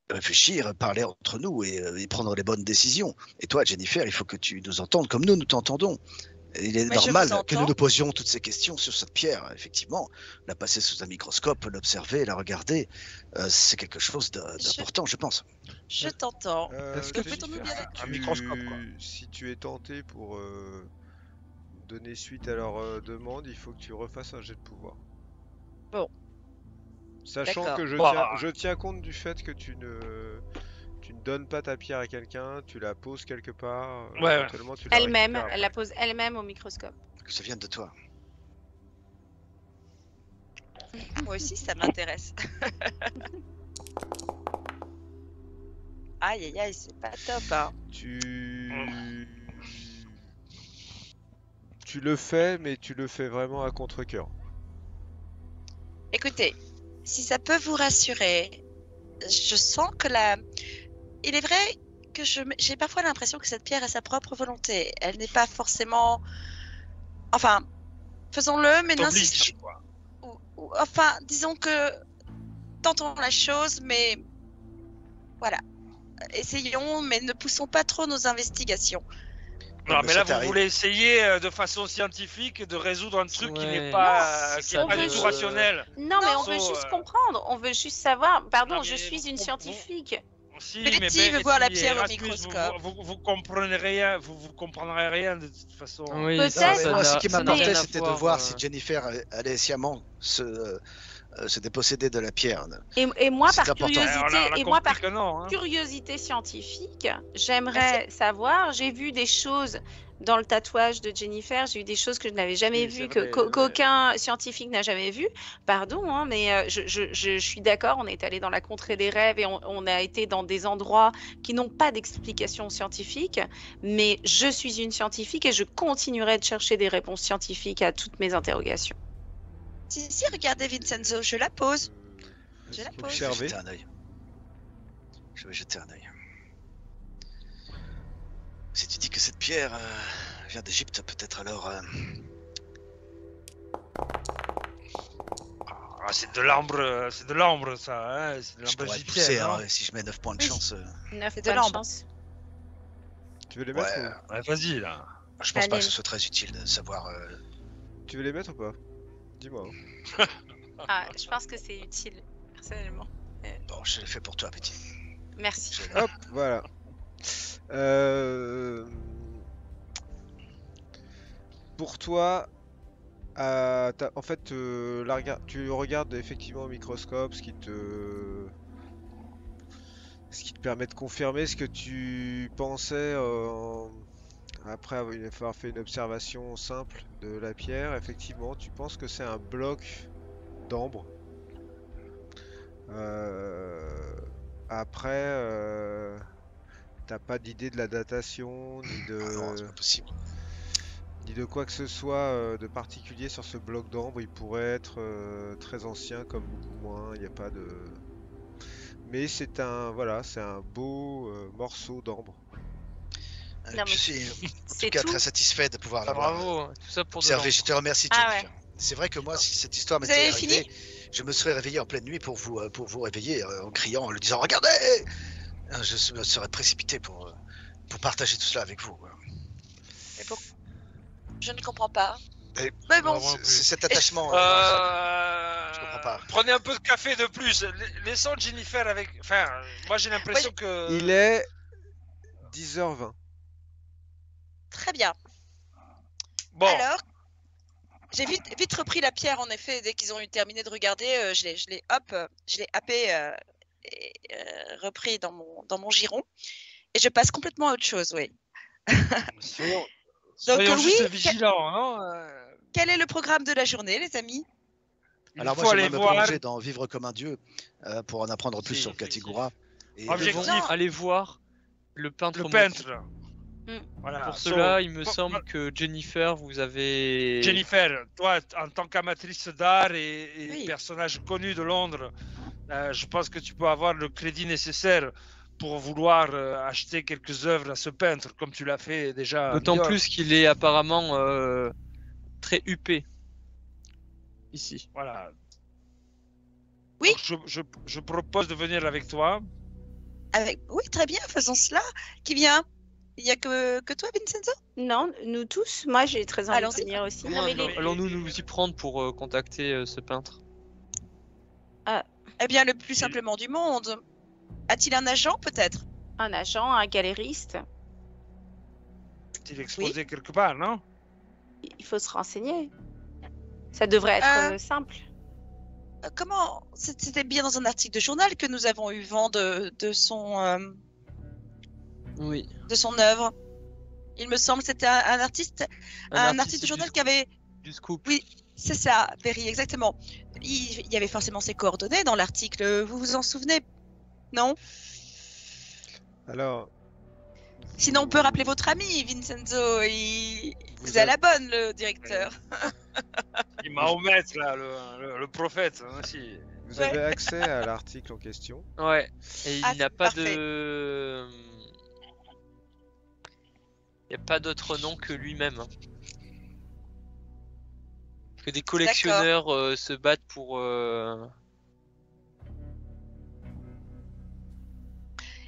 réfléchir, parler entre nous et prendre les bonnes décisions. Et toi, Jennifer, il faut que tu nous entendes comme nous t'entendons. Il est Mais je normal vous que nous entends. nous posions toutes ces questions sur cette pierre. Effectivement, la passer sous un microscope, l'observer, la regarder, c'est quelque chose d'important, je pense. je t'entends? Ce que que peut-on tu nous fais, dire si Un microscope, quoi. si tu es tenté pour donner suite à leur demande, il faut que tu refasses un jet de pouvoir. Bon. Sachant D'accord. que Bah. je tiens compte du fait que tu ne donnes pas ta pierre à quelqu'un, tu la poses quelque part, Ouais. éventuellement tu la Elle-même, récupères elle la après. pose elle-même au microscope. Que ça vienne de toi. Moi aussi, ça m'intéresse. Aïe, aïe, aïe, c'est pas top, hein. Tu le fais, mais tu le fais vraiment à contre-cœur. Écoutez, si ça peut vous rassurer, je sens que il est vrai que j'ai parfois l'impression que cette pierre a sa propre volonté. Elle n'est pas forcément... Enfin, faisons-le, mais n'insistons... T'obliges, quoi. Enfin, disons que tentons la chose, mais voilà. Essayons, mais ne poussons pas trop nos investigations. Non, Mais mais ça là, vous t'arrive. voulez essayer de façon scientifique de résoudre un truc qui Ouais. n'est pas, Non, qui c'est est ça, pas du on tout veut- rationnel. Non, mais on veut So, juste comprendre. On veut juste savoir. Pardon, non, je mais suis une on- scientifique. Si, Betty veut voir la pierre au Erasmus, microscope. Vous comprenez rien, vous comprendrez rien de toute façon. Oui, Peut-être, ça Moi, ce n'a- qui ça n'a m'importait, rien à c'était de voir, voir si Jennifer allait sciemment se déposséder de la pierre. Et moi, C'est par important. curiosité scientifique, j'aimerais savoir, j'ai vu des choses dans le tatouage de Jennifer, j'ai eu des choses que je n'avais jamais Oui, vues, c'est vrai, qu'aucun scientifique n'a jamais vues. Pardon, hein, mais je suis d'accord, on est allé dans la contrée des rêves et on a été dans des endroits qui n'ont pas d'explication scientifique, mais je suis une scientifique et je continuerai de chercher des réponses scientifiques à toutes mes interrogations. Si, regardez Vincenzo, je la pose. Je la Vous pose. Je vais observez. jeter un œil. Je vais jeter un œil. Si tu dis que cette pierre vient d'Égypte, peut-être alors. Ah, c'est de l'ambre, ça. Hein, c'est de Je l'ambre pourrais égyptienne. pousser, Hein. hein, si je mets 9 points de Oui. chance. 9 C'est de points de l'ambre. chance. Tu veux les mettre Ouais, Ouais, vas-y, là. je pense pas Allez. que ce soit très utile de savoir. ou... Tu veux les mettre ou pas? Dis-moi. Ah, je pense que c'est utile, personnellement. Bon, je l'ai fait pour toi, Betty. Merci. Je- Hop, voilà. Pour toi, en fait, tu regardes effectivement au microscope, ce qui te permet de confirmer ce que tu pensais après avoir fait une observation simple de la pierre. Effectivement, tu penses que c'est un bloc d'ambre. Après, t'as pas d'idée de la datation, Ah non, c'est pas possible. ni de quoi que ce soit de particulier sur ce bloc d'ambre. Il pourrait être très ancien comme beaucoup moins. Il n'y a pas de. Mais c'est un beau morceau d'ambre. Non, Je mais suis en tout c'est cas tout. très satisfait de pouvoir Ah, l'avoir bravo, tout ça pour de observé. l'ambre. Je te remercie, Ah Jennifer. C'est vrai que moi, si cette histoire Vous m'était avez arrivée, je me serais réveillé en pleine nuit pour vous réveiller en criant, en lui disant regardez. Je me serais précipité pour partager tout cela avec vous. Je ne comprends pas. Et- Mais bon, Non, moi non plus. C'est cet attachement. je comprends pas. Prenez un peu de café de plus. Laissons Jennifer avec. Enfin, moi j'ai l'impression que. Il est 10h20. très bien. Bon, Alors, j'ai vite repris la pierre, en effet, dès qu'ils ont eu terminé de regarder, je l'ai happé et repris dans mon giron. Et je passe complètement à autre chose, oui. soyons Donc, juste oui, vigilants, non quel est le programme de la journée, les amis? Il Alors faut moi, aller j'aimerais me voir. plonger dans Vivre comme un dieu pour en apprendre plus Si, sur si, Katigura. Et Objectif. Non. Allez voir le peintre. Le motif. peintre. Mm. Voilà. Pour So, cela, il me pour- semble que Jennifer, vous avez. Jennifer, toi, en tant qu'amatrice d'art et Oui. personnage connu de Londres, je pense que tu peux avoir le crédit nécessaire pour vouloir acheter quelques œuvres à ce peintre, comme tu l'as fait déjà. à D'autant New York. plus qu'il est apparemment très huppé. Ici. Voilà. Oui. Donc, je propose de venir avec toi. Oui, très bien, faisons cela. Qui vient? Il n'y a que toi, Vincenzo? Non, nous tous. Moi, j'ai très envie de Allons-y. venir aussi. Comment Non, mais les- allons-nous nous y prendre pour contacter ce peintre? Eh bien, le plus simplement du monde. A-t-il un agent, peut-être? Un agent, un galériste, Il est exposé quelque part, non? il faut se renseigner. Ça devrait être simple. Comment? C'était bien dans un article de journal que nous avons eu vent de son Oui. œuvre. Il me semble que c'était un artiste de journal qui avait... Du scoop. Oui, c'est ça, Perry, exactement. Il y avait forcément ses coordonnées dans l'article. Vous vous en souvenez? Non? Alors, Sinon, on peut rappeler votre ami, Vincenzo. Vous Vous à avez- la bonne, le directeur. Et Mahomet, là, le prophète, hein, aussi. vous Ouais. avez accès à l'article en question. Ouais. Et il Ah, n'a pas parfait. de. Il n'y a pas d'autre nom que lui-même. Hein. Que des collectionneurs se battent pour.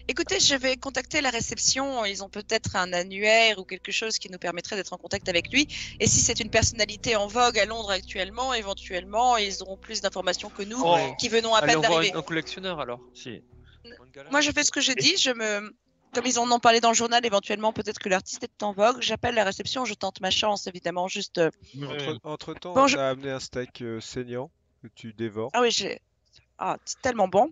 Écoutez, je vais contacter la réception. Ils ont peut-être un annuaire ou quelque chose qui nous permettrait d'être en contact avec lui. Et si c'est une personnalité en vogue à Londres actuellement, éventuellement, ils auront plus d'informations que nous, Oh. qui venons à Allez, peine on voit d'arriver. un collectionneur alors. Si. Moi, je fais ce que j'ai dit. Comme ils en ont parlé dans le journal, éventuellement, peut-être que l'artiste est en vogue. J'appelle la réception, je tente ma chance, évidemment. Juste. Entre-temps, Bon, on t'a amené un steak saignant que tu dévores. Ah oui, c'est tellement bon.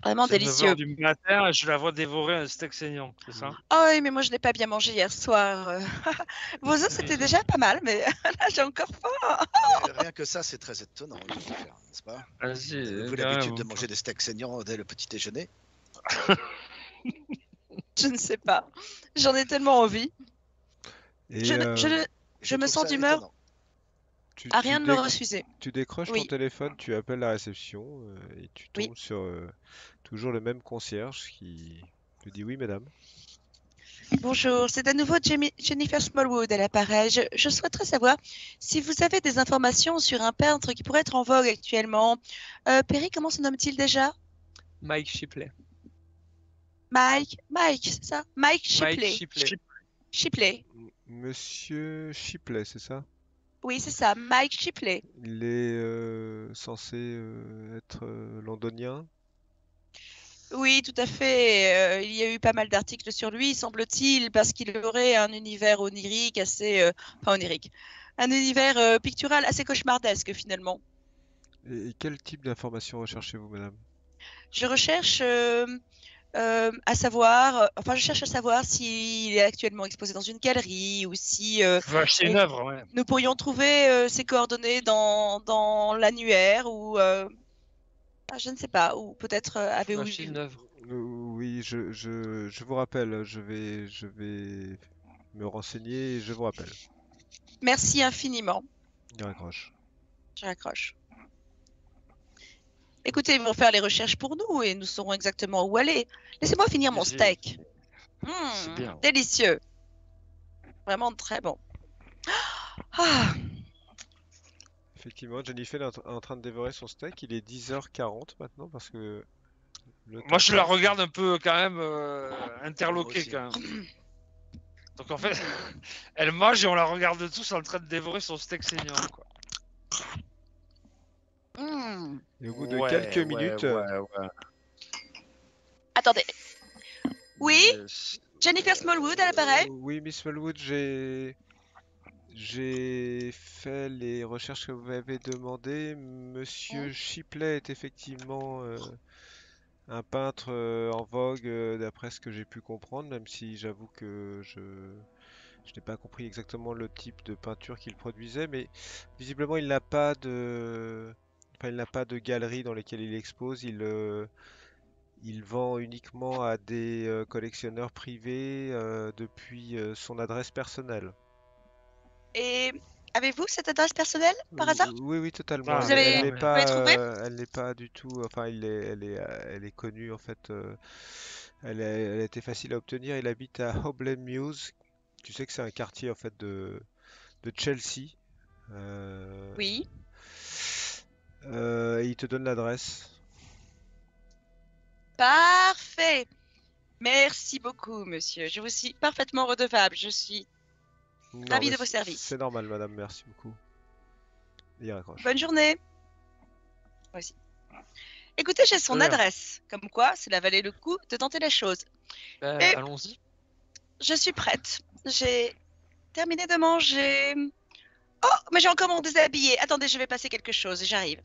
Vraiment C'est délicieux. 9 h du matin et je la vois dévorer un steak saignant, c'est ça? Ah oui, mais moi, je n'ai pas bien mangé hier soir. Vos os, c'était déjà pas mal, mais là, j'ai encore faim. Rien que ça, c'est très étonnant, Jennifer, n'est-ce pas? Vas-y. Avez-vous l'habitude de manger des steaks saignants dès le petit déjeuner? Je ne sais pas. J'en ai tellement envie. Et Je me trouve sens ça d'humeur étonnant. à rien de me refuser. tu décroches Oui. ton téléphone, tu appelles la réception et tu Oui. tombes sur toujours le même concierge qui te dit oui, madame. Bonjour, c'est à nouveau Jennifer Smallwood à l'appareil. Je souhaiterais savoir si vous avez des informations sur un peintre qui pourrait être en vogue actuellement. Perry, comment se nomme-t-il déjà? Mike Shipley. Mike, c'est ça? Mike Shipley. Mike Shipley. Shipley. Monsieur Shipley, c'est ça? Oui, c'est ça, Mike Shipley. Il est censé être londonien. Oui, tout à fait. Il y a eu pas mal d'articles sur lui, semble-t-il, parce qu'il aurait un univers onirique assez... enfin, onirique. Un univers pictural assez cauchemardesque, finalement. Et quel type d'informations recherchez-vous, madame? Je recherche à savoir... Enfin, je cherche à savoir s'il est actuellement exposé dans une galerie ou si... Je veux acheter une œuvre, ouais. nous pourrions trouver ses coordonnées dans l'annuaire ou... je ne sais pas, ou peut-être avez-vous Acheter une œuvre. Oui, je vous rappelle, je vais me renseigner et je vous rappelle. Merci infiniment. Il raccroche. Je raccroche. Écoutez, ils vont faire les recherches pour nous et nous saurons exactement où aller. Laissez-moi finir mon Vas-y. steak. C'est bien. Délicieux. Vraiment très bon. Ah, Effectivement, Jennifer est en train de dévorer son steak. Il est 10h40 maintenant parce que le Moi, je temps la passe. regarde un peu quand même interloquée Moi aussi. quand même. Donc en fait, elle mange et on la regarde tous en train de dévorer son steak saignant, quoi. Et au bout de Ouais, quelques ouais, minutes, ouais. Attendez. Oui, Yes. Jennifer Smallwood à l'appareil. oui, Miss Smallwood, j'ai fait les recherches que vous m'avez demandé. Monsieur Shipley est effectivement un peintre en vogue, d'après ce que j'ai pu comprendre, même si j'avoue que je n'ai pas compris exactement le type de peinture qu'il produisait, mais visiblement il n'a pas de, enfin, il n'a pas de galerie dans lesquelles il expose. Il vend uniquement à des collectionneurs privés depuis son adresse personnelle. Et avez-vous cette adresse personnelle par hasard? Oui, oui, totalement. Ah, Vous avez- Elle n'est vous pas, l'avez trouvée elle n'est pas du tout. Enfin, elle est connue en fait. Elle a été facile à obtenir. Il habite à Hoblet Mews. Tu sais que c'est un quartier en fait de Chelsea. Oui. Et il te donne l'adresse. Parfait. Merci beaucoup, monsieur. Je vous suis parfaitement redevable. Je suis Non, ravie mais de vos services. C'est normal, madame. Merci beaucoup. Et il raccroche. Bonne journée. Moi aussi. Écoutez, j'ai son Bien. adresse. Comme quoi, cela valait le coup de tenter la chose. Et- Allons-y. Je suis prête. J'ai terminé de manger. Oh, mais j'ai encore mon déshabillé. Attendez, je vais passer quelque chose. J'arrive.